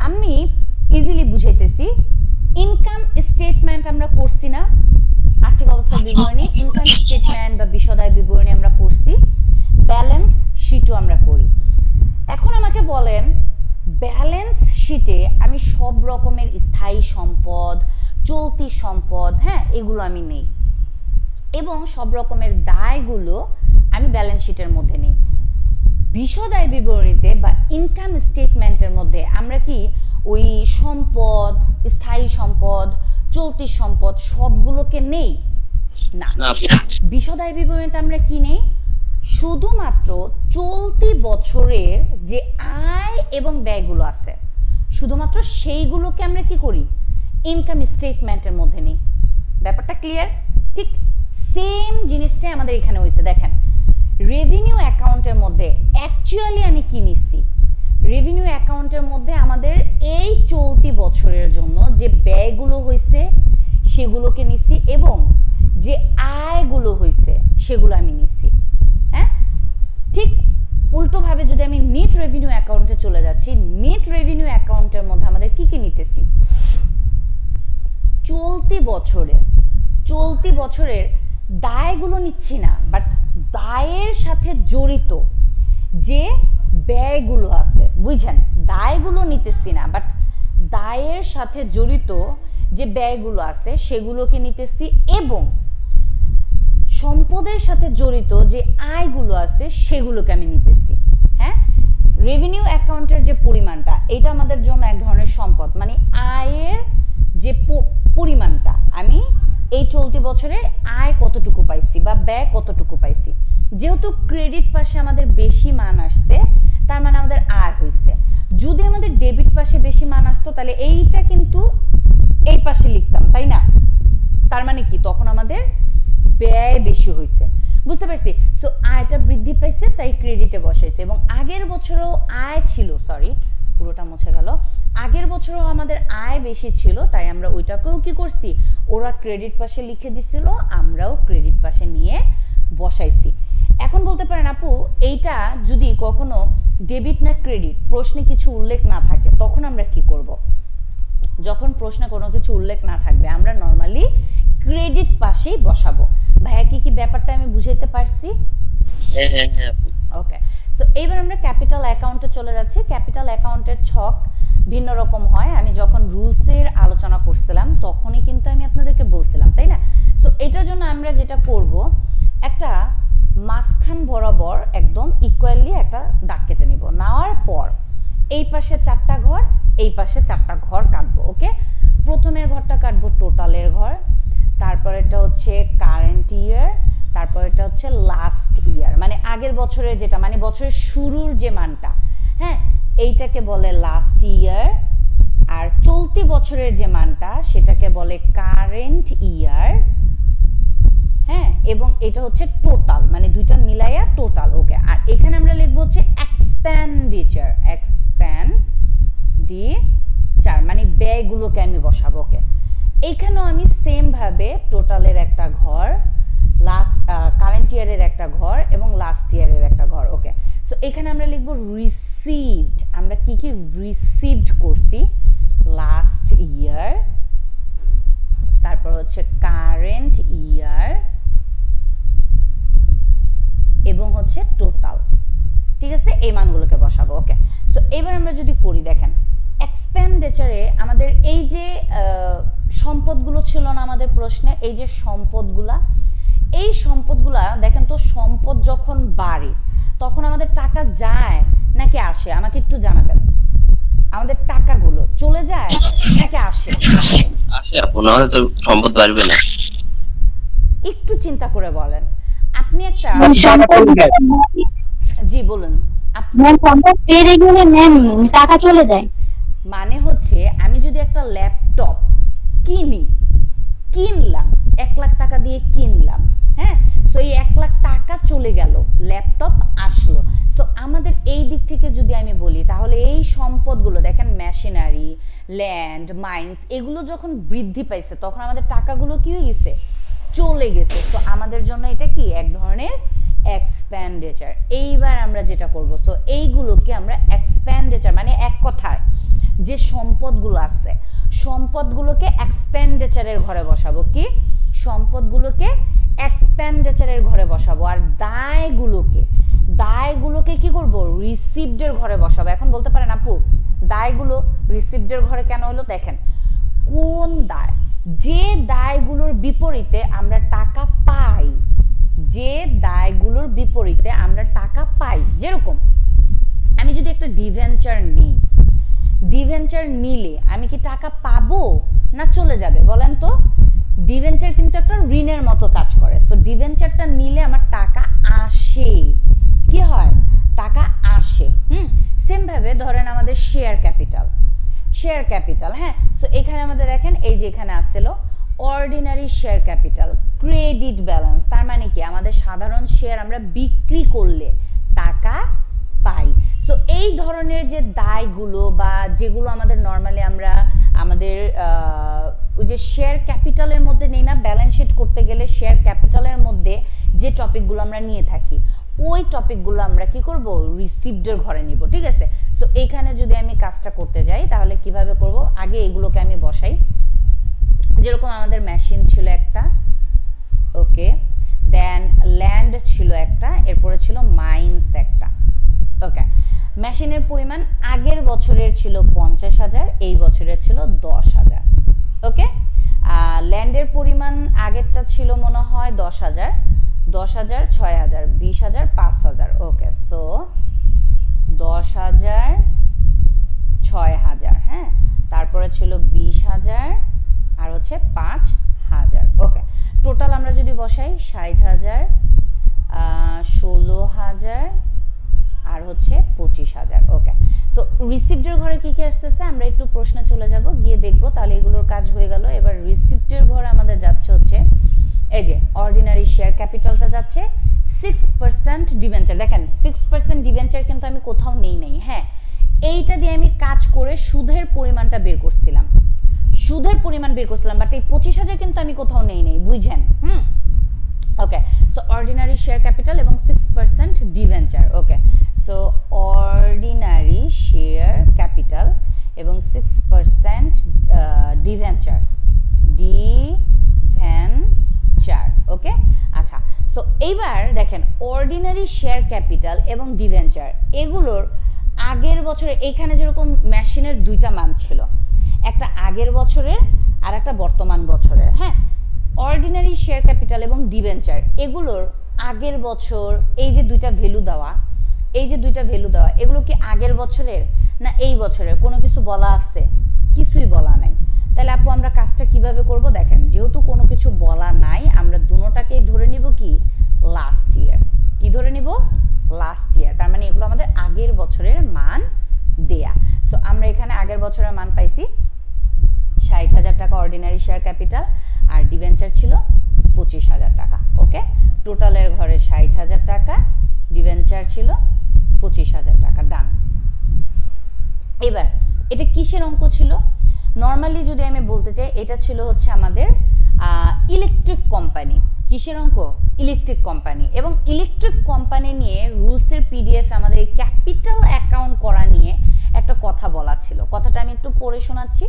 আমি ইজিলি বুঝাইতেছি, ইনকাম স্টেটমেন্ট আমরা করছি না, আর্থিক অবস্থার বিবরণী, ইনকাম স্টেটমেন্ট বা বিশদ আয় বিবরণী আমরা করছি, ব্যালেন্স শিটও আমরা করি। এখন আমাকে বলেন ব্যালেন্স শিটে আমি সব রকমের স্থায়ী সম্পদ, চলতি সম্পদ, হ্যাঁ এগুলো আমি নেই, এবং সব রকমের দায়গুলো আমি ব্যালেন্স শিটের মধ্যে নেই। বিশদ আয় বিবরণীতে বা ইনকাম স্টেটমেন্টের মধ্যে আমরা কি ওই সম্পদ, স্থায়ী সম্পদ, চলতি সম্পদ সবগুলোকে নেই না। বিশদ আয় বিবরণীতে আমরা কি নেই? শুধুমাত্র চলতি বছরের যে আয় এবং ব্যয়গুলো আছে শুধুমাত্র সেইগুলোকে আমরা কি করি? ইনকাম স্টেটমেন্টের মধ্যে নেই। ব্যাপারটা ক্লিয়ার? ঠিক সেম জিনিসটাই আমাদের এখানে হয়েছে। দেখেন রেভিনিউ অ্যাকাউন্টের মধ্যে অ্যাকচুয়ালি আমি কি নিচ্ছি? রেভিনিউ অ্যাকাউন্টের মধ্যে আমাদের এই চলতি বছরের জন্য যে ব্যয়গুলো হয়েছে সেগুলোকে নিচ্ছি, এবং যে আয়গুলো হয়েছে সেগুলো আমি নিচ্ছি। হ্যাঁ, ঠিক উল্টোভাবে যদি আমি নিট রেভিনিউ অ্যাকাউন্টে চলে যাচ্ছি, নিট রেভিনিউ অ্যাকাউন্টের মধ্যে আমাদের কি কি নিতেছি? চলতি বছরের দায়গুলো নিচ্ছি না, বাট দায়ের সাথে জড়িত যে ব্যয়গুলো আছে, বুঝছেন, দায়গুলো নিতেছি না, বাট দায়ের সাথে জড়িত যে ব্যয়গুলো আছে সেগুলোকে নিতেছি, এবং সম্পদের সাথে জড়িত যে আয়গুলো আছে সেগুলোকে আমি নিতেছি। হ্যাঁ, রেভিনিউ অ্যাকাউন্টের যে পরিমাণটা, এটা আমাদের জন্য এক ধরনের সম্পদ, মানে আয়ের যে পরিমাণটা, আমি এই চলতি বছরে আয় কতটুকু পাইছি বা ব্যয় কতটুকু পাইছি। যেহেতু ক্রেডিট পাশে আমাদের বেশি মান আসছে, তার মানে আমাদের আয় হয়েছে। যদি আমাদের ডেবিট পাশে বেশি মান আসতো তাহলে এইটা কিন্তু এই পাশে লিখতাম, তাই না? তার মানে কি, তখন আমাদের ব্যয় বেশি হয়েছে। বুঝতে পারছি? সো আয়টা বৃদ্ধি পাইছে তাই ক্রেডিটে বসাইছে, এবং আগের বছরও আয় ছিল, সরি পুরোটা মুছে গেল, আগের বছরও আমাদের আয় বেশি ছিল তাই আমরা ওইটাকেও কি করছি, ওরা ক্রেডিট পাশে লিখে দিছিল, আমরাও ক্রেডিট পাশে নিয়ে বসাইছি। এখন বলতে পারেন আপু এইটা যদি কখনো ডেবিট না ক্রেডিট প্রশ্নে কিছু উল্লেখ না থাকে তখন আমরা কি করব? যখন প্রশ্নে কোনো কিছু উল্লেখ না থাকবে আমরা নরমালি ক্রেডিট পাশেই বসাবো। ভাইয়া কি ব্যাপারটা আমি বুঝাইতে পারছি? হ্যাঁ। ওকে, সো এইবার আমরা ক্যাপিটাল অ্যাকাউন্টে চলে যাচ্ছি। ক্যাপিটাল অ্যাকাউন্টের ছক ভিন্ন রকম হয়, আমি যখন রুলসের আলোচনা করছিলাম তখনই কিন্তু আমি আপনাদেরকে বলছিলাম, তাই না? সো এটার জন্য আমরা যেটা করব, একটা মাঝখান বরাবর একদম ইকুয়ালি একটা দাগ কেটে নিব। নেওয়ার পর এই পাশে 4টা ঘর, এই পাশে 4টা ঘর কাটবো। ওকে, প্রথমের ঘরটা কাটবো টোটালের ঘর, তারপর এটা হচ্ছে কারেন্ট ইয়ার, তারপর এটা হচ্ছে লাস্ট ইয়ার, মানে আগের বছরের যেটা, মানে বছরের শুরুর যে মানটা, হ্যাঁ, এইটাকে বলে লাস্ট ইয়ার। আর চলতি বছরের যে মানটা সেটাকে বলে কারেন্ট ইয়ার, হ্যাঁ, এবং এটা হচ্ছে টোটাল, মানে দুইটা মিলাইয়া টোটাল। ওকে, আর এখানে আমরা লিখবো হচ্ছে এক্সপেন্ডিচার, এক্সপেন্ডিচার মানে ব্যয়গুলোকে আমি বসাবো। ওকে, এইখানেও আমি সেম ভাবে টোটালের একটা ঘর, লাস্ট কারেন্ট ইয়ারের একটা ঘর এবং লাস্ট ইয়ারের একটা ঘর। ওকে, সো এখানে আমরা লিখবো রিসিভড, আমরা কি কি রিসিভড করছি লাস্ট ইয়ার, তারপর হচ্ছে কারেন্ট ইয়ার এবং হচ্ছে টোটাল। ঠিক আছে, এই মানগুলোকে বসাবো। ওকে, তো এবার আমরা যদি করি, দেখেন এক্সপেন্ডিচারে আমাদের এই যে সম্পদগুলো ছিল না আমাদের প্রশ্নে, এই যে সম্পদগুলা, এই সম্পদগুলা দেখেন তো, সম্পদ যখন বাড়ে তখন আমাদের টাকা যায় নাকি আসে? আমাকে একটু জানাবেন, আমাদের টাকাগুলো চলে যায় নাকি আসে? আসে আপু, নাহলে তো সম্পদ বাড়বে না। একটু চিন্তা করে বলেন। আপনি একটা, জি বলুন, সম্পদ বেড়ে গেলে ম্যাম টাকা চলে যায়। মানে হচ্ছে আমি যদি একটা ল্যাপটপ কিনলাম 1 লাখ টাকা দিয়ে কিনলাম, হ্যাঁ, সো এই 1 লাখ টাকা চলে গেল, ল্যাপটপ আসলো। সো আমাদের এই দিক থেকে যদি আমি বলি, তাহলে এই সম্পদগুলো দেখেন, মেশিনারি, ল্যান্ড, মাইন্স, এগুলো যখন বৃদ্ধি পাইছে তখন আমাদের টাকাগুলো কি হয়ে গেছে? চলে গেছে। সো আমাদের জন্য এটা কি এক ধরনের এক্সপেন্ডিচার। এইবার আমরা যেটা করব, সো এইগুলোকে আমরা এক্সপেন্ডিচার, মানে এক কথায় যে সম্পদগুলো আছে সম্পদগুলোকে এক্সপেন্ডিচারের ঘরে বসাবো। কি সম্পদগুলোকে এক্সপেন্ডিচারের ঘরে বসাবো, আর দায়গুলোকে কি করব? রিসিভডের ঘরে বসাবো। এখন বলতে পারেন আপু দায়গুলো রিসিভডের ঘরে কেন হলো? দেখেন কোন দায়, যে দায়গুলোর বিপরীতে আমরা টাকা পাই, যে দায়গুলোর বিপরীতে আমরা টাকা পাই, যেরকম আমি যদি একটা ডিভেঞ্চার নিই, ডিভেঞ্চার নিলে আমি কি টাকা পাবো না চলে যাবে বলেন তো? ডিভেঞ্চার কিন্তু একটা ঋণের মতো কাজ করে। সো ডিভেঞ্চারটা নিলে আমার টাকা আসে, কি হয়? টাকা আসে। সেম ভাবে ধরেন আমাদের শেয়ার ক্যাপিটাল, হ্যাঁ, সো এখানে আমাদের দেখেন এই যে এখানে আসছিল ordinary share capital, credit balance, তার মানে কি আমাদের সাধারণ শেয়ার আমরা বিক্রি করলে টাকা পাই। সো এই ধরনের যে দায়গুলো বা যেগুলো আমাদের নর্মালি আমরা আমাদের ওই যে শেয়ার ক্যাপিটালের মধ্যে নেই না, ব্যালেন্স শিট করতে গেলে শেয়ার ক্যাপিটালের মধ্যে যে টপিকগুলো আমরা নিয়ে থাকি, ওই টপিকগুলো আমরা কি করব? রিসিভডের ঘরে নিব। ঠিক আছে, সো এইখানে যদি আমি কাজটা করতে যাই তাহলে কিভাবে করব? আগে এগুলোকে আমি বসাই। যেরকম আমাদের মেশিন ছিল একটা, ওকে, দেন ল্যান্ড ছিল একটা, এরপরে ছিল মাইন্স একটা। ওকে, মেশিনের পরিমাণ আগের বছরের ছিল 50,000, এই বছরের ছিল 10,000। ওকে, ল্যান্ডের পরিমাণ আগেরটা ছিল মনে হয় 10,000, 10,000, 6,000, 20,000, 5,000। ওকে, সো 10,000, 6,000, হ্যাঁ, তারপরে ছিল 20,000 আর হচ্ছে 5,000। ওকে, টোটাল আমরা যদি বসাই 60,000, 16,000 আর হচ্ছে 25,000। ওকে, সো রিসিপ্টের ঘরে কি কি আসতেছে আমরা একটু প্রশ্নে চলে যাব, গিয়ে দেখবো, তাহলে এগুলোর কাজ হয়ে গেল। এবার রিসিপ্টের ঘরে আমাদের যাচ্ছে হচ্ছে এই যে অর্ডিনারি শেয়ার ক্যাপিটালটা যাচ্ছে 6% ডিবেঞ্চার। দেখেন 6% ডিবেঞ্চার কিন্তু আমি কোথাও নেই নাই, হ্যাঁ, এইটা দিয়ে আমি কাজ করে সুদের পরিমাণটা বের করছিলাম, বাট এই 25,000 কিন্তু আমি কোথাও নেই নাই, বুঝছেন? ওকে, সো অর্ডিনারি শেয়ার ক্যাপিটাল এবং 6% ডিবেঞ্চার। ওকে, সো অর্ডিনারি শেয়ার ক্যাপিটাল এবং 6% ডিবেঞ্চার। ওকে, আচ্ছা, সো এইবার দেখেন অর্ডিনারি শেয়ার ক্যাপিটাল এবং ডিভেঞ্চার এগুলোর আগের বছরে এখানে যেরকম মেশিনের দুইটা মান ছিল, একটা আগের বছরের আর একটা বর্তমান বছরের। হ্যাঁ, অর্ডিনারি শেয়ার ক্যাপিটাল এবং ডিভেঞ্চার এগুলোর আগের বছর এই যে দুইটা ভ্যালু দেওয়া, এই যে দুইটা ভ্যালু দেওয়া, এগুলো কি আগের বছরের না এই বছরের? কোনো কিছু বলা আছে? কিছুই বলা নাই। তাহলে আপু আমরা কাজটা কিভাবে করব? দেখেন, যেহেতু কোনো কিছু বলা নাই, আমরা দুটোটাকেই ধরে নিব কি লাস্ট ইয়ার। কি ধরে নিব? Last year. তার মানে এগুলো আমাদের আগের বছরের মান দেয়া। সো আমরা এখানে আগের বছরের মান পাইছি ৬০,০০০ টাকা অর্ডিনারি শেয়ার ক্যাপিটাল, আর ডিভেঞ্চার ছিল ২৫,০০০ টাকা। ওকে, টোটালের ঘরে ৬০,০০০ টাকা, ডিভেঞ্চার ছিল ২৫,০০০ টাকা। ডান। এবার এটা কিসের অঙ্ক ছিল? নর্মালি যদি আমি বলতে চাই, এটা ছিল হচ্ছে আমাদের ইলেকট্রিক কোম্পানি। কিসের অঙ্ক? Electric company. এবং ইলেকট্রিক কোম্পানি নিয়ে রুলসের পিডিএফ আমাদের এই ক্যাপিটাল অ্যাকাউন্ট করা নিয়ে একটা কথা বলা ছিল। কথাটা আমি একটু পড়ে শোনাচ্ছি।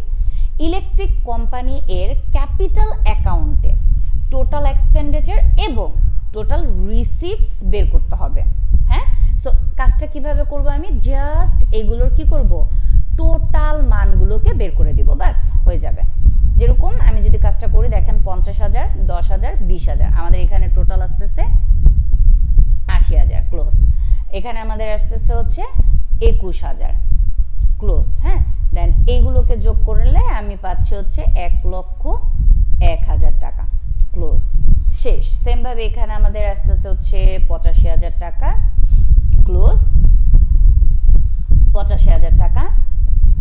ইলেকট্রিক কোম্পানি এর ক্যাপিটাল অ্যাকাউন্টে টোটাল এক্সপেন্ডিচার এবং টোটাল রিসিপ্টস বের করতে হবে। হ্যাঁ, সো কাজটা কিভাবে করব? আমি জাস্ট এগুলোর কি করব, টোটাল মানগুলোকে বের করে দিব, ব্যাস হয়ে যাবে। যেরকম আমি যদি কাজটা করি, দেখেন ৫০,০০০, ১০,০০০, ২০,০০০, আমাদের এখানে টোটাল আসতেছে ৮০,০০০ ক্লোজ। এখানে আমাদের আসতেছে হচ্ছে ২১,০০০ ক্লোজ। হ্যাঁ, দেন এইগুলোকে যোগ করলে আমি পাচ্ছি হচ্ছে ১,০০,০০০ টাকা ক্লোজ। শেষ। সেমভাবে এখানে আমাদের আসতেছে হচ্ছে ৮৫,০০০ টাকা ক্লোজ, ৮৫,০০০ টাকা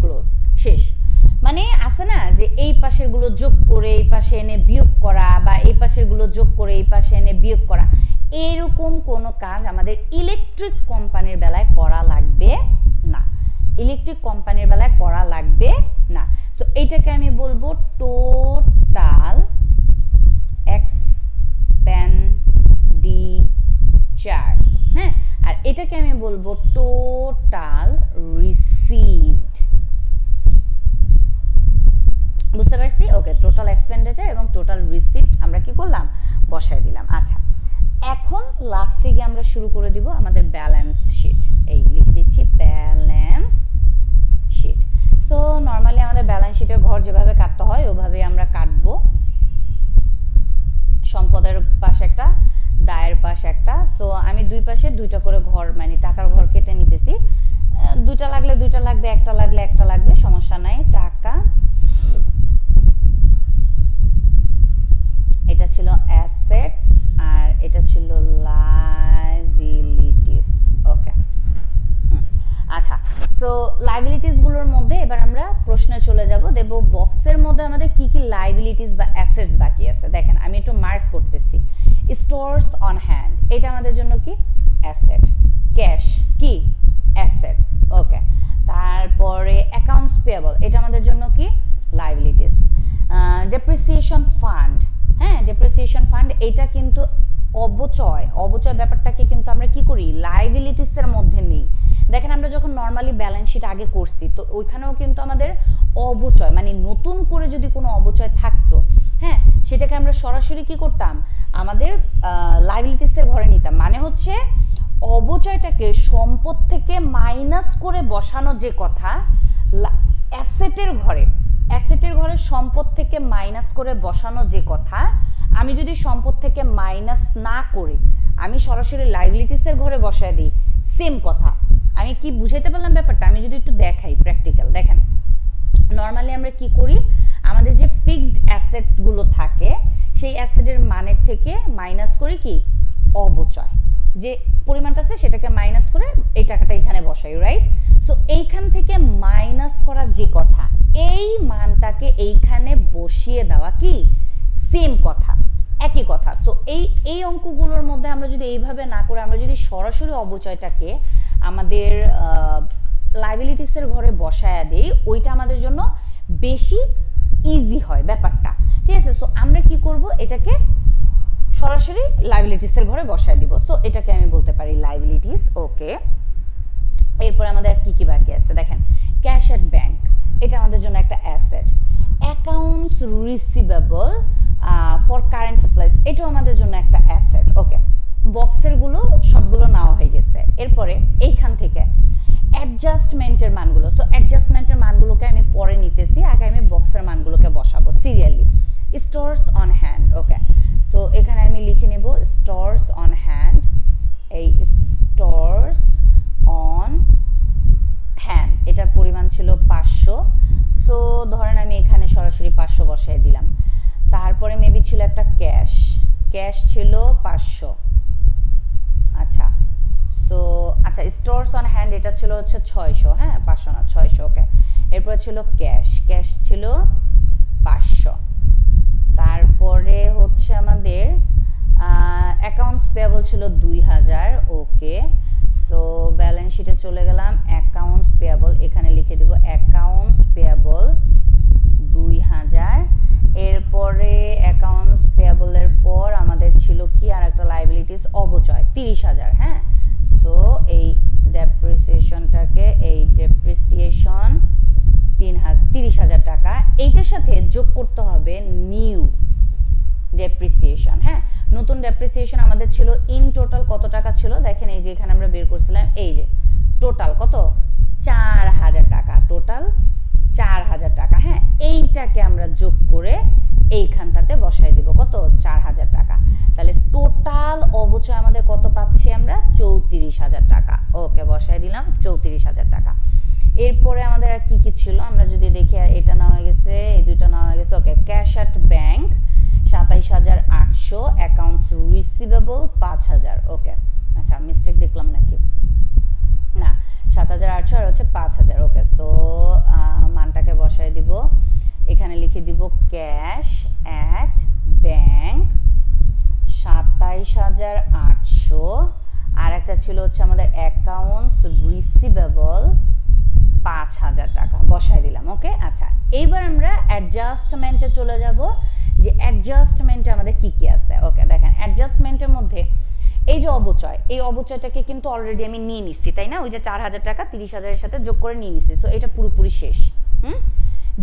ক্লোজ। শেষ। মানে আছে না যে এই পাশের গুলো যোগ করে এই পাশে এনে বিয়োগ করা, বা এই পাশের গুলো যোগ করে এই পাশে এনে বিয়োগ করা, এরকম কোনো কাজ আমাদের ইলেকট্রিক কোম্পানির বেলায় করা লাগবে না। ইলেকট্রিক কোম্পানির বেলায় করা লাগবে না। সো এইটাকে আমি বলবো টোটাল এক্সপেন্ডিচার। হ্যাঁ, আর এটাকে আমি বলবো টোটাল রিসিভড। বুঝতে পারছি? ওকে, টোটাল এক্সপেন্ডিচার এবং টোটাল রিসিপ্ট আমরা কি করলাম? বসায় দিলাম। আচ্ছা, এখন লাস্টে গিয়ে আমরা শুরু করে দিব আমাদের ব্যালেন্স শিট। এই লিখে দিচ্ছি ব্যালেন্স শিট। সো নর্মালি আমাদের ব্যালেন্স শিটের ঘর যেভাবে কাটতে হয় ওভাবে আমরা কাটবো। সম্পদের পাশে একটা, দায়ের পাশে একটা। সো আমি দুই পাশে দুইটা করে ঘর, মানে টাকার ঘর কেটে নিতেছি। দুইটা লাগলে দুইটা লাগবে, একটা লাগলে একটা লাগবে, সমস্যা নাই। টাকা, এটা ছিল অ্যাসেটস আর এটা ছিল লায়াবিলিটিস। ওকে, আচ্ছা। সো লায়াবিলিটিস গুলোর মধ্যে এবার আমরা প্রশ্নে চলে যাব। দেব বক্সের মধ্যে আমাদের কি কি লায়াবিলিটিস বা অ্যাসেটস বাকি আছে। দেখেন আমি একটু মার্ক করতেছি। স্টোরস অন হ্যান্ড, এটা আমাদের জন্য কি অ্যাসেট। ক্যাশ কি অ্যাসেট। ওকে, তারপরে অ্যাকাউন্টস পেয়েবল, এটা আমাদের জন্য কি লায়াবিলিটিস। ডেপ্রিসিয়েশন ফান্ড, হ্যাঁ ডেপ্রিসিয়েশন ফান্ড, এটা কিন্তু অবচয়, অবচয় ব্যাপারটাকে কিন্তু আমরা কি করি লায়াবিলিটিসের মধ্যে নেই। দেখেন আমরা যখন নর্মালি ব্যালেন্স শিট আগে করছি তো ওইখানেও কিন্তু আমাদের অবচয়, মানে নতুন করে যদি কোনো অবচয় থাকতো, হ্যাঁ সেটাকে আমরা সরাসরি কি করতাম আমাদের লায়াবিলিটিসের ঘরে নিতাম। মানে হচ্ছে অবচয়টাকে সম্পদ থেকে মাইনাস করে বসানো যে কথা, অ্যাসেটের ঘরে, অ্যাসেটের ঘরে সম্পদ থেকে মাইনাস করে বসানো যে কথা, আমি যদি সম্পদ থেকে মাইনাস না করে আমি সরাসরি লায়াবিলিটিসের ঘরে বসায় দিই, সেম কথা। আমি কি বুঝাইতে পারলাম ব্যাপারটা? আমি যদি একটু দেখাই প্র্যাকটিক্যাল, দেখেন নর্মালি আমরা কি করি, আমাদের যে ফিক্সড অ্যাসেটগুলো থাকে সেই অ্যাসেটের মানের থেকে মাইনাস করি কি অবচয়, যে পরিমাণটা আছে সেটাকে মাইনাস করে এই টাকাটা এখানে বসাই, রাইট? সো এইখান থেকে মাইনাস করা যে কথা, এই মানটাকে এইখানে বসিয়ে দেওয়া কি সেম কথা, একই কথা। সো এই অঙ্কগুলোর মধ্যে আমরা যদি এইভাবে না করে আমরা যদি সরাসরি অবচয়টাকে আমাদের লায়াবিলিটিসের ঘরে বসায়া দেই, ওইটা আমাদের জন্য বেশি ইজি হয় ব্যাপারটা, ঠিক আছে? সো আমরা কি করব, এটাকে সরাসরি লায়াবিলিটিসের ঘরে বসায় দিব। সো এটাকে আমি বলতে পারি লায়াবিলিটিস। ওকে, এরপর আমাদের কি কি বাকি আছে দেখেন, ক্যাশ এট ব্যাংক, এটা আমাদের জন্য একটা asset. Accounts receivable for current supplies, এটাও আমাদের জন্য একটা অ্যাসেট। ওকে, বক্সের গুলো সবগুলো নেওয়া হয়ে গেছে। এরপরে এইখান থেকে অ্যাডজাস্টমেন্টের মানগুলো, সো অ্যাডজাস্টমেন্টের মানগুলোকে আমি পরে নিতেছি, আগে আমি বক্সের মানগুলোকে বসাবো serially. Stores on hand, okay, so এখানে আমি লিখে নেব স্টোরস অন হ্যান্ড, এই স্টোরস অন হ্যান্ড এটার পরিমাণ ছিল 500, সো ধরেন আমি এখানে সরাসরি 500 বসাই দিলাম। তারপরে মেবি ছিল একটা ক্যাশ, ক্যাশ ছিল 500, আচ্ছা, সো আচ্ছা স্টোরস অন হ্যান্ড এটা ছিল হচ্ছে 600, হ্যাঁ 500 না 600, ওকে। এরপরে ছিল ক্যাশ, ক্যাশ ছিল 500। তারপরে হচ্ছে আমাদের অ্যাকাউন্টস পেয়েবল ছিল 2000, ওকে, সো ব্যালেন্স শিটে চলে গেলাম, অ্যাকাউন্টস পেয়েবল এখানে লিখে দেব অ্যাকাউন্টস পেয়েবল 2000। এরপরে অ্যাকাউন্টস পেয়েবলের পর আমাদের ছিল কি আর একটা লায়াবিলিটিস অবচয় 30,000, হ্যাঁ, সো এই ডেপ্রিসিয়েশনটাকে এই ডেপ্রিসিয়েশন 30,000 টাকা, এইটার সাথে যোগ করতে হবে নিউ ডেপ্রিসিয়েশন, হ্যাঁ, নতুন ডেপ্রিসিয়েশন আমাদের ছিল ইন টোটাল কত টাকা ছিল দেখেন, এই যে এখানে আমরা বের করছিলাম, এই যে টোটাল কত 4000 টাকা, টোটাল 4000 টাকা, হ্যাঁ, এইটাকে আমরা যোগ করে এইখানটাতে বসাই দিব কত 4000 টাকা, তাহলে টোটাল অবচয় আমাদের কত পাচ্ছি আমরা 34,000 টাকা, ওকে, বসাই দিলাম 34,000 টাকা। এরপরে আমাদের আর কি কি ছিল আমরা যদি দেখি, এটা নেওয়া গেছে, এই দুইটা নেওয়া গেছে, okay, cash at bank 27,800, accounts receivable 5,000, okay, আচ্ছা মিস্টেক দেখলাম নাকি, না 7,800 আর হচ্ছে 5,000, ওকে, সো মানটাকে বসাই দিব, এখানে লিখে দিব ক্যাশ অ্যাট ব্যাংক 27,800, আর একটা ছিল হচ্ছে আমাদের অ্যাকাউন্টস রিসিভেবল 5,000 টাকা, বসাই দিলাম, ওকে। আচ্ছা এইবার আমরা অ্যাডজাস্টমেন্টে চলে যাব, যে অ্যাডজাস্টমেন্টে আমাদের কি কি আছে, ওকে, দেখেন অ্যাডজাস্টমেন্টের মধ্যে এই যে অবচয়, এই অবচয়টাকে কিন্তু অলরেডি আমি নিয়ে নিচ্ছি, তাই না, ওই যে 4,000 টাকা 30,000-এর সাথে যোগ করে নিয়ে নিচ্ছি, সো এটা পুরোপুরি শেষ।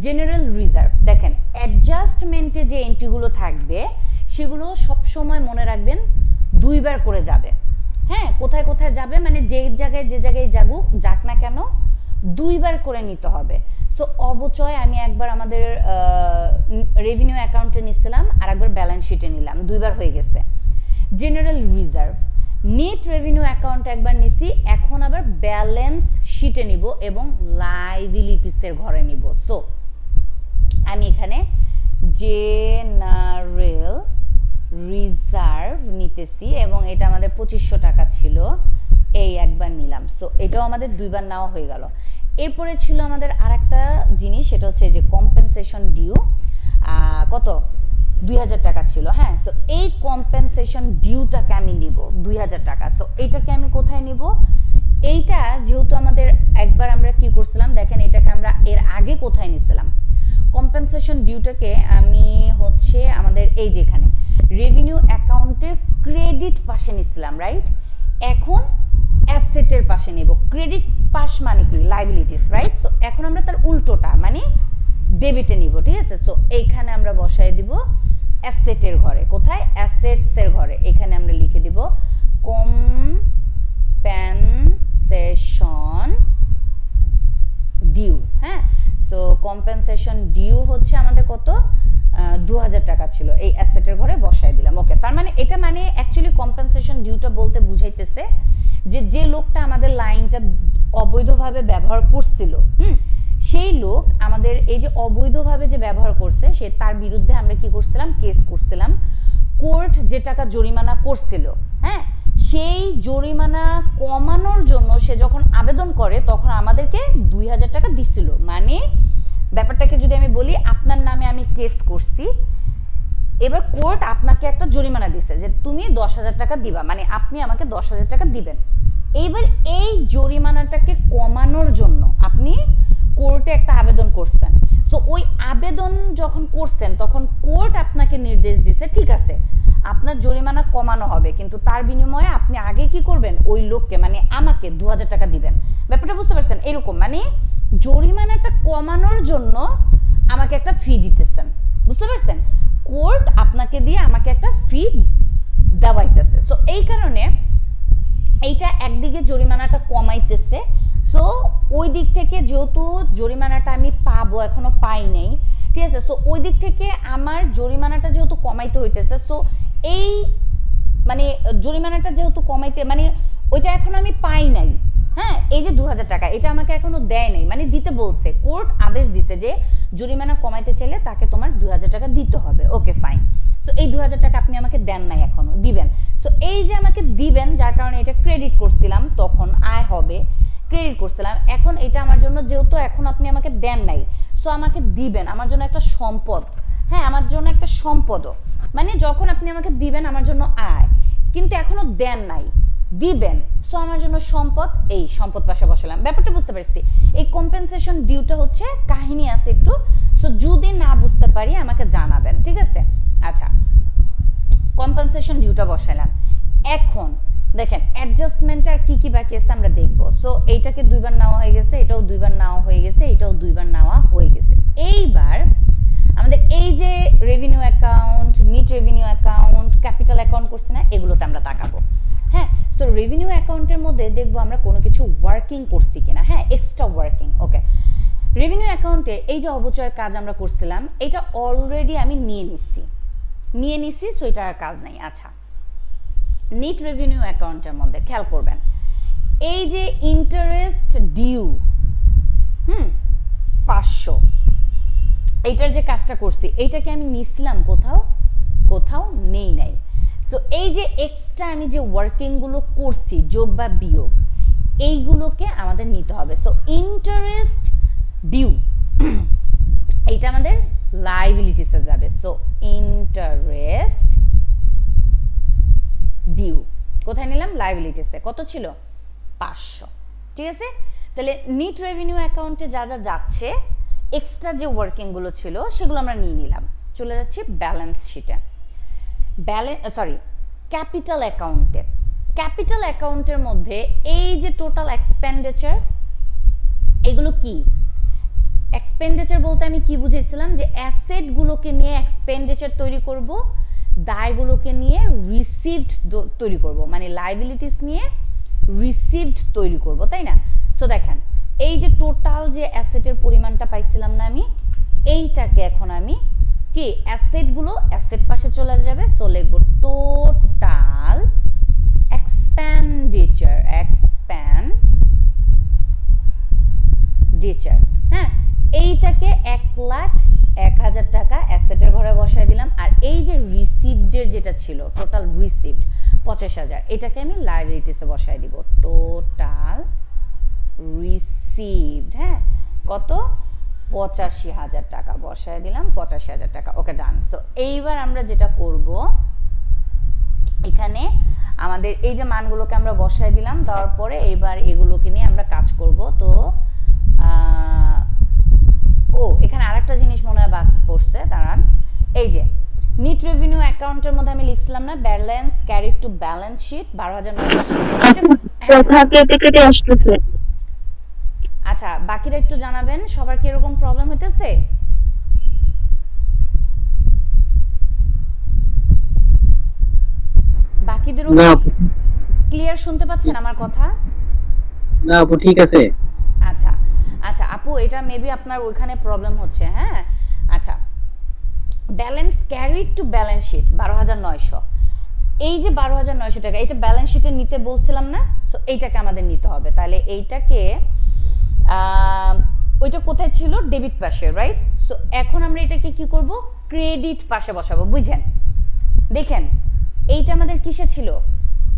জেনারেল রিজার্ভ, দেখেন অ্যাডজাস্টমেন্টে যে এন্ট্রিগুলো থাকবে সেগুলো সব সময় মনে রাখবেন দুইবার করে যাবে, হ্যাঁ, কোথায় কোথায় যাবে মানে যে জায়গায় যাক না কেন দুইবার করে নিতে হবে। সো অবচয় আমি একবার আমাদের রেভিনিউ অ্যাকাউন্টে নিছিলাম আর একবার ব্যালেন্স শিটে নিলাম, দুইবার হয়ে গেছে। General reserve net revenue account একবার নিছি, এখন আবার ব্যালেন্স শিটে নিব এবং লায়াবিলিটিসের ঘরে নিব। সো আমি এখানে জেনারেল রিজার্ভ নিতেছি এবং এটা আমাদের 2500 টাকা ছিল, এই একবার নিলাম, সো এটাও আমাদের দুইবার নেওয়া হয়ে গেল। এরপরে ছিল আমাদের আরেকটা জিনিস, সেটা হচ্ছে যে কম্পেনসেশন ডিউ, কত 2000 টাকা ছিল, হ্যাঁ, সো এই কম্পেনসেশন ডিউটাকে আমি নিব 2000 টাকা, সো এইটাকে আমি কোথায় নিব, এইটা যেহেতু আমাদের একবার আমরা কি করছিলাম দেখেন, এটাকে আমরা এর আগে কোথায় নিছিলাম, কম্পেনসেশন ডিউটাকে আমি হচ্ছে আমাদের এই যে এখানে রেভিনিউ অ্যাকাউন্টের ক্রেডিট পাশে নিছিলাম, রাইট, এখন অ্যাসেটের পাশে নেব। ক্রেডিট পাশ মানে কি লায়াবিলিটিস, রাইট, সো এখন আমরা তার উল্টোটা মানে ডেবিটে নিব, ঠিক আছে। সো এইখানে আমরা বসাই দিব অ্যাসেটের ঘরে, কোথায় অ্যাসেটসের ঘরে, এখানে আমরা লিখে দিব কম্পেনসেশন ডিউ, হ্যাঁ, সো কম্পেনসেশন ডিউ হচ্ছে আমাদের কত 2000 টাকা ছিল, এই অ্যাসেটের ঘরে বসাই দিলাম, ওকে। তার মানে এটা মানে অ্যাকচুয়ালি কম্পেনসেশন ডিউটা বলতে বুঝাইতেছে যে লোকটা আমাদের লাইনটা অবৈধভাবে ব্যবহার করছিল, সেই লোক আমাদের এই যে অবৈধভাবে যে ব্যবহার করছে সে তার বিরুদ্ধে আমরা কি করছিলাম, কেস করছিলাম, কোর্ট যে টাকা জরিমানা করছিল, হ্যাঁ, সেই জরিমানা কমানোর জন্য সে যখন আবেদন করে তখন আমাদেরকে 2000 টাকা দিছিল। মানে ব্যাপারটাকে যদি আমি বলি, আপনার নামে আমি কেস করছি, এবার কোর্ট আপনাকে একটা জরিমানা দিছে যে তুমি 10,000 টাকা দিবা, মানে আপনি আমাকে 10,000 টাকা দিবেন। এইবার এই জরিমানাটাকে কমানোর জন্য আপনি কোর্টে একটা আবেদন করছেন, সো ওই আবেদন যখন করছেন তখন কোর্ট আপনাকে নির্দেশ দিছে ঠিক আছে আপনার জরিমানা কমানো হবে, কিন্তু তার বিনিময়ে আপনি আগে কি করবেন, ওই লোককে মানে আমাকে 2000 টাকা দিবেন। ব্যাপারটা বুঝতে পারছেন, এরকম মানে জরিমানাটা কমানোর জন্য আমাকে একটা ফি দিতেছেন, বুঝতে পারছেন, কোর্ট আপনাকে দিয়ে আমাকে একটা ফি দাবাইতেছে। সো এই কারণে এইটা একদিকে জরিমানাটা কমাইতেছে, সো ওই দিক থেকে যেহেতু জরিমানাটা আমি পাবো, এখনো পাই নাই, ঠিক আছে, সো ওই দিক থেকে আমার জরিমানাটা যেহেতু কমাইতে হইতেছে, সো এই মানে জরিমানাটা যেহেতু কমাইতে মানে ওইটা এখন আমি পাই নাই, হ্যাঁ, এই যে 2000 টাকা এটা আমাকে এখনো দেয় নাই, মানে দিতে বলছে, কোর্ট আদেশ দিছে যে জরিমানা কমাইতে চাইলে তাকে তোমার 2000 টাকা দিতে হবে, ওকে ফাইন। সো এই 2000 টাকা আপনি আমাকে দেন নাই, এখনো দিবেন। সো এই যে আমাকে দিবেন, যার কারণে এটা ক্রেডিট করছিলাম, তখন আয় হবে, ক্রেডিট করছিলাম। এখন এটা আমার জন্য যেহেতু এখন আপনি আমাকে দেন নাই, সো আমাকে দিবেন, আমার জন্য একটা সম্পদ, হ্যাঁ, আমার জন্য একটা সম্পদও, মানে যখন আপনি আমাকে দিবেন আমার জন্য আয়, কিন্তু এখনো দেন নাই, দিবেন, সো আমার জন্য সম্পদ, এই সম্পদ পাশে বসালাম। ব্যাপারটা বুঝতে পারছি? এই কম্পেনসেশন ডিউটা হচ্ছে কাহিনী আছে একটু, সো যদি না বুঝতে পারি আমাকে জানাবেন, ঠিক আছে? আচ্ছা, কম্পেনসেশন ডিউটা বসাইলাম। এখন দেখেন অ্যাডজাস্টমেন্ট আর কি কি বাকি আছে আমরা দেখব। সো এইটাকে 2বার নেওয়া হয়ে গেছে, এটাও 2বার নেওয়া হয়ে গেছে, এটাও 2বার নেওয়া হয়ে গেছে। এইবার আমাদের এই যে revenue account, net revenue account, capital account করছে না, এগুলোতে আমরা তাকাবো। হ্যাঁ, সো রেভিনিউ অ্যাকাউন্টের মধ্যে দেখবো আমরা কোনো কিছু ওয়ার্কিং করছি কিনা, হ্যাঁ, এক্সট্রা ওয়ার্কিং। ওকে, রেভিনিউ অ্যাকাউন্টে এই যে অবচয়ের কাজ আমরা করছিলাম, এটা অলরেডি আমি নিয়ে নিছি, সো এটা আর কাজ নাই। আচ্ছা, নিট রেভিনিউ অ্যাকাউন্টের মধ্যে খেয়াল করবেন, এই যে ইন্টারেস্ট ডিউ 500, এইটার যে কাজটা করছি, এইটাকে আমি নিছিলাম কোথাও নেই নাই। সো এই যে এক্সট্রা আমি যে ওয়ার্কিংগুলো করছি, যোগ বা বিয়োগ, এইগুলোকে আমাদের নিতে হবে। সো ইন্টারেস্ট ডিউ এইটা আমাদের লাইবিলিটিসে যাবে। সো ইন্টারেস্ট ডিউ কোথায় নিলাম? লাইবিলিটিসে। কত ছিল? 500, ঠিক আছে? তাহলে নিট রেভিনিউ অ্যাকাউন্টে যা যা যাচ্ছে, এক্সট্রা যে ওয়ার্কিংগুলো ছিল সেগুলো আমরা নিয়ে নিলাম। চলে যাচ্ছি ব্যালেন্স শিটে, ক্যাপিটাল অ্যাকাউন্টে। ক্যাপিটাল অ্যাকাউন্টের মধ্যে এই যে টোটাল এক্সপেন্ডিচার, এগুলো কি? এক্সপেন্ডিচার বলতে আমি কি বুঝেছিলাম? যে অ্যাসেটগুলোকে নিয়ে এক্সপেন্ডিচার তৈরি করব, দায়গুলোকে নিয়ে রিসিভড তৈরি করব, মানে লাইবিলিটিস নিয়ে রিসিভড তৈরি করব, তাই না? সো দেখেন, এই যে টোটাল যে অ্যাসেটের পরিমাণটা পাইছিলাম না আমি, এইটাকে এখন আমি কি অ্যাসেটগুলো অ্যাসেট পাশে চলে যাবে। সো লিখব টোটাল এক্সপেন্ডিচার, হ্যাঁ, এইটাকে 1,01,000 টাকা অ্যাসেটের ঘরে বসায় দিলাম। আর এই যে রিসিভডের যেটা ছিল, টোটাল রিসিভড 85,000, এটাকে আমি লাইবিলিটিসে বসায় দিব। টোটাল রিসিভড, হ্যাঁ, কত? 85,000 টাকা বসায় দিলাম, 85,000 টাকা। ওকে, ডান। সো এইবার আমরা যেটা করব, এখানে আমাদের এই যে মানগুলোকে আমরা বসায় দিলাম, দেওয়ার পরে এইবার এগুলোকে নিয়ে আমরা কাজ করব। তো এখানে আরেকটা জিনিস মনে হয় বাদ পড়ছে, দাঁড়ান। এই যে নিট রেভিনিউ অ্যাকাউন্টের মধ্যে আমি লিখছিলাম না, balance carried to balance sheet 12,900। আচ্ছা, বাকিরা একটু জানাবেন, সবার কি এরকম প্রবলেম হইতেছে? বাকিদেরও ক্লিয়ার শুনতে পাচ্ছেন আমার কথা? না আপু, ঠিক আছে। আচ্ছা আচ্ছা আপু, এটা মেবি আপনার ওইখানে প্রবলেম হচ্ছে, হ্যাঁ। আচ্ছা, balance carried to balance sheet 12,900, এই যে 12,900 টাকা, এটা ব্যালেন্স শিটে নিতে বলছিলাম না? তো এইটাকে আমাদের নিতে হবে। তাহলে এইটাকে ওইটা কোথায় ছিল? ডেবিট পাশে, রাইট? সো এখন আমরা এটাকে কি করব? ক্রেডিট পাশে বসাবো, বুঝছেন? দেখেন, এইটা আমাদের কিসে ছিল?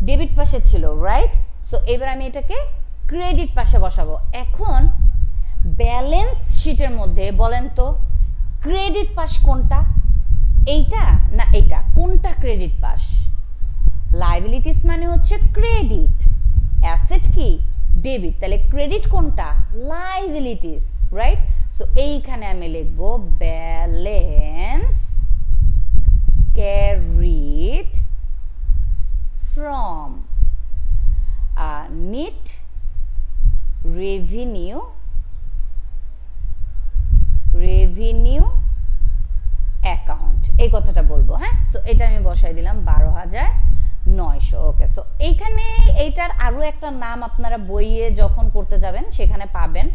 ডেবিট পাশে ছিল, রাইট? সো এবার আমি এটাকে ক্রেডিট পাশে বসাবো। এখন ব্যালেন্স শিটের মধ্যে বলেন তো ক্রেডিট পাশ কোনটা? এইটা না এইটা? কোনটা ক্রেডিট পাশ? লাইবিলিটিস মানে হচ্ছে ক্রেডিট, অ্যাসেট কি? ডেবিট। তাহলে ক্রেডিট কোনটা? Liabilities, right? সো এইখানে আমি লিখব balance carried from net revenue account, এই কথাটা বলবো, হ্যাঁ। সো এটা আমি বসাই দিলাম 12,900 900। ওকে, সো এইখানে এইটার আরো একটা নাম আপনারা বইয়ে যখন করতে যাবেন সেখানে পাবেন।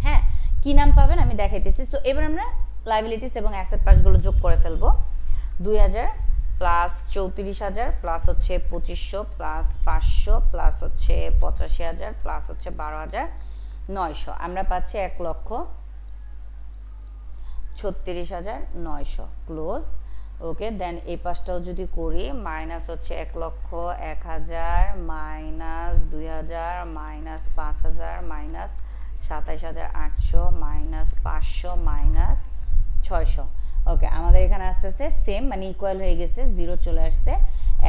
হ্যাঁ, কি নাম পাবেন আমি দেখাইতেছি। সো এবার আমরা লায়াবিলিটিস এবং অ্যাসেট পাসগুলো যোগ করে ফেলবো। 2000 প্লাস 34,000 প্লাস হচ্ছে 2500 প্লাস 500 প্লাস হচ্ছে 85,000 প্লাস হচ্ছে 12,900, আমরা পাচ্ছি 1,36,900 ক্লোজ। ওকে, দেন এই পাশটাও যদি করি মাইনাস হচ্ছে 1,01,000 minus 2,000 minus 5,000 minus 27,800 minus 500 minus 600। ওকে, আমাদের এখানে আসতেছে সেম, মানে ইকুয়াল হয়ে গেছে, জিরো চলে আসছে,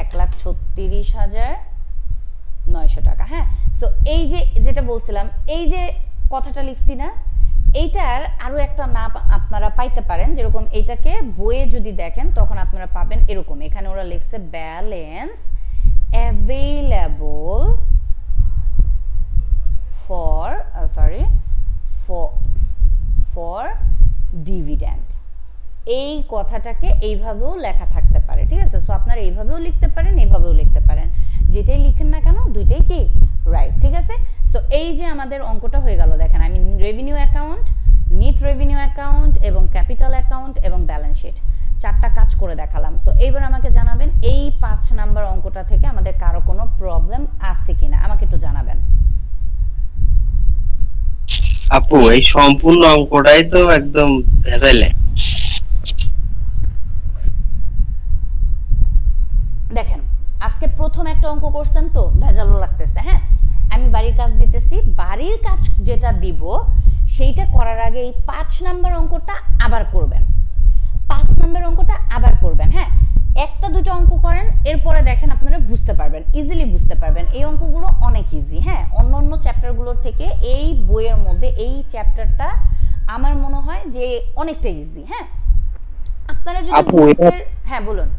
1,36,900 টাকা। হ্যাঁ, সো এই যে যেটা বলছিলাম, এই যে কথাটা লিখছি না, এইটার আরো একটা নাম আপনারা পাইতে পারেন, যেরকম এইটাকে বইয়ে যদি দেখেন তখন আপনারা পাবেন এরকম, এখানে ওরা লিখছে ব্যালেন্স অ্যাভেইলেবল ফর ডিভিডেন্ড। এই কথাটাকে এইভাবেও লেখা থাকতে পারে, ঠিক আছে? সো আপনারা এইভাবেও লিখতে পারেন, এইভাবেও লিখতে পারেন, যেটাই লিখেন না কেন দুইটাই কি রাইট, ঠিক আছে? সো এই যে আমাদের অঙ্কটা হয়ে গেল, দেখেন আমি revenue account, net revenue account এবং ক্যাপিটাল অ্যাকাউন্ট এবং ব্যালেন্স শিট চারটা কাজ করে দেখালাম। সো এইবার আমাকে জানাবেন এই 5 নাম্বার অঙ্কটা থেকে আমাদের কারো কোনো প্রবলেম আছে কিনা, আমাকে একটু জানাবেন। আপু এই সম্পূর্ণ অঙ্কটাই তো একদম ভেজাইলে। দেখেন আজকে প্রথম একটা অঙ্ক করছেন তো ভেজালো লাগতেছে। হ্যাঁ, আমি বাড়ির কাজ দিতেছি, বাড়ির কাজ যেটা দিব সেইটা করার আগে এই 5 নাম্বার অঙ্কটা আবার করবেন, 5 নাম্বার অঙ্কটা আবার করবেন। হ্যাঁ, একটা দুটো অঙ্ক করেন, এরপরে দেখেন আপনারা বুঝতে পারবেন, ইজিলি বুঝতে পারবেন। এই অঙ্কগুলো অনেক ইজি। হ্যাঁ, অন্য চ্যাপ্টারগুলোর থেকে এই বইয়ের মধ্যে এই চ্যাপ্টারটা আমার মনে হয় যে অনেকটা ইজি। হ্যাঁ, আপনারা যদি হ্যাঁ বলুন।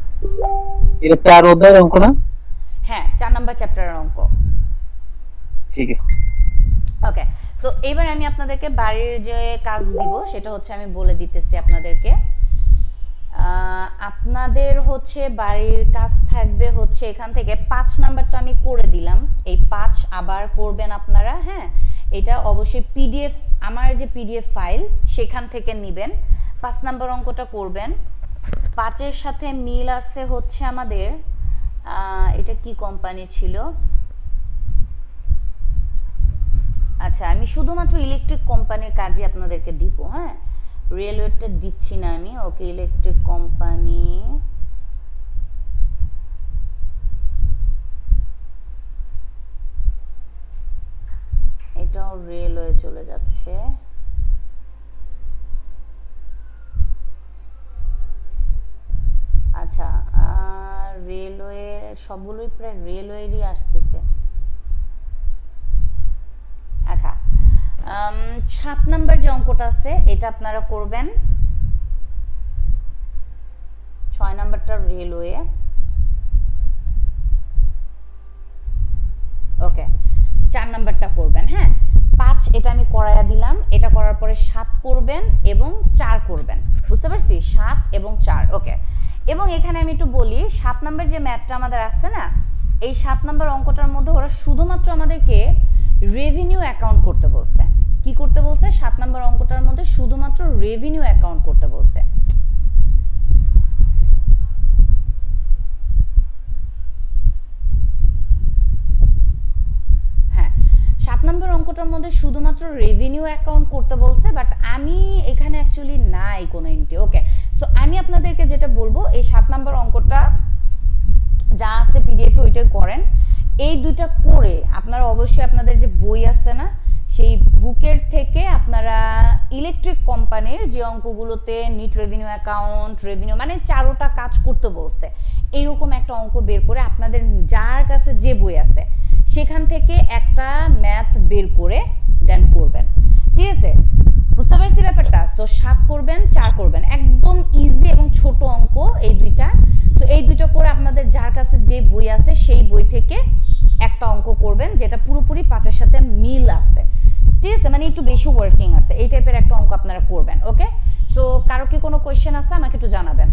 এটা 4 অধ্যায়ের অঙ্ক না? হ্যাঁ, 4 নাম্বার চ্যাপ্টারের অঙ্ক। ঠিক আছে, ওকে। সো এবার আমি আপনাদেরকে বাড়ির যে কাজ দিব সেটা হচ্ছে আমি বলে দিতেছি আপনাদেরকে। আপনাদের হচ্ছে বাড়ির কাজ থাকবে হচ্ছে এখান থেকে 5 নাম্বার তো আমি করে দিলাম, এই 5 আবার করবেন আপনারা। হ্যাঁ, এটা অবশ্যই পিডিএফ, আমার যে পিডিএফ ফাইল সেখান থেকে নেবেন। 5 নাম্বার অঙ্কটা করবেন। 5-এর সাথে মিল আছে হচ্ছে আমাদের, এটা কি কোম্পানি ছিল? আচ্ছা, আমি শুধুমাত্র ইলেকট্রিক কোম্পানির কাজই আপনাদেরকে দিব। হ্যাঁ, রেলওয়েটা দিচ্ছি না আমি। ওকে, ইলেকট্রিক কোম্পানি, এটাও রেলওয়ে চলে যাচ্ছে। আচ্ছা, রেলওয়ে সবগুলোই প্রায় রেলওয়েরই আসতেছে। আচ্ছা, 7 নাম্বার যে অঙ্কটা আছে এটা আপনারা করবেন। 6 নাম্বারটা রেলওয়ে। ওকে, 4 নাম্বারটা করবেন। হ্যাঁ, 5 এটা আমি করাইয়া দিলাম, এটা করার পরে 7 করবেন এবং 4 করবেন। বুঝতে পারছি? 7 এবং 4। ওকে, এবং এখানে আমি একটু বলি, 7 নাম্বার যে ম্যাথটা আমাদের আসছে না, এই 7 নাম্বার অঙ্কটার মধ্যে ওরা শুধুমাত্র আমাদেরকে রেভিনিউ অ্যাকাউন্ট করতে বলছে। কি করতে বলছে? 7 নাম্বার অঙ্কটার মধ্যে শুধুমাত্র রেভিনিউ অ্যাকাউন্ট করতে বলছে। হ্যাঁ, 7 নাম্বার অঙ্কটার মধ্যে শুধুমাত্র রেভিনিউ অ্যাকাউন্ট করতে বলছে, বাট আমি এখানে অ্যাকচুয়ালি নাই কোনো এন্ট্রি। ওকে, সো আমি আপনাদেরকে যেটা বলবো, এই 7 নাম্বার অঙ্কটা যা আছে পিডিএফে ওইটাই করেন। এই দুইটা করে আপনারা অবশ্যই আপনাদের যে বই আছে না, সেই বুকের থেকে আপনারা ইলেকট্রিক কোম্পানির যে অঙ্কগুলোতে নিট রেভিনিউ অ্যাকাউন্ট, রেভিনিউ মানে 4টা কাজ করতে বলছে, এইরকম একটা অঙ্ক বের করে আপনাদের যার কাছে যে বই আছে সেখান থেকে একটা ম্যাথ বের করে দেন করবেন। ঠিক আছে, বুঝতে পারছি ব্যাপারটা? তো 7 করবেন, 4 করবেন, একদম ইজি এবং ছোট অঙ্ক এই দুইটা। তো এই দুটো করে আপনাদের যার কাছে যে বই আছে সেই বই থেকে একটা অঙ্ক করবেন যেটা পুরোপুরি 5-এর সাথে মিল আছে। ঠিক আছে, মানে একটু বেশি ওয়ার্কিং আছে, এই টাইপের একটা অঙ্ক আপনারা করবেন। ওকে, সো কারো কি কোনো কোয়েশ্চেন আছে আমাকে একটু জানাবেন।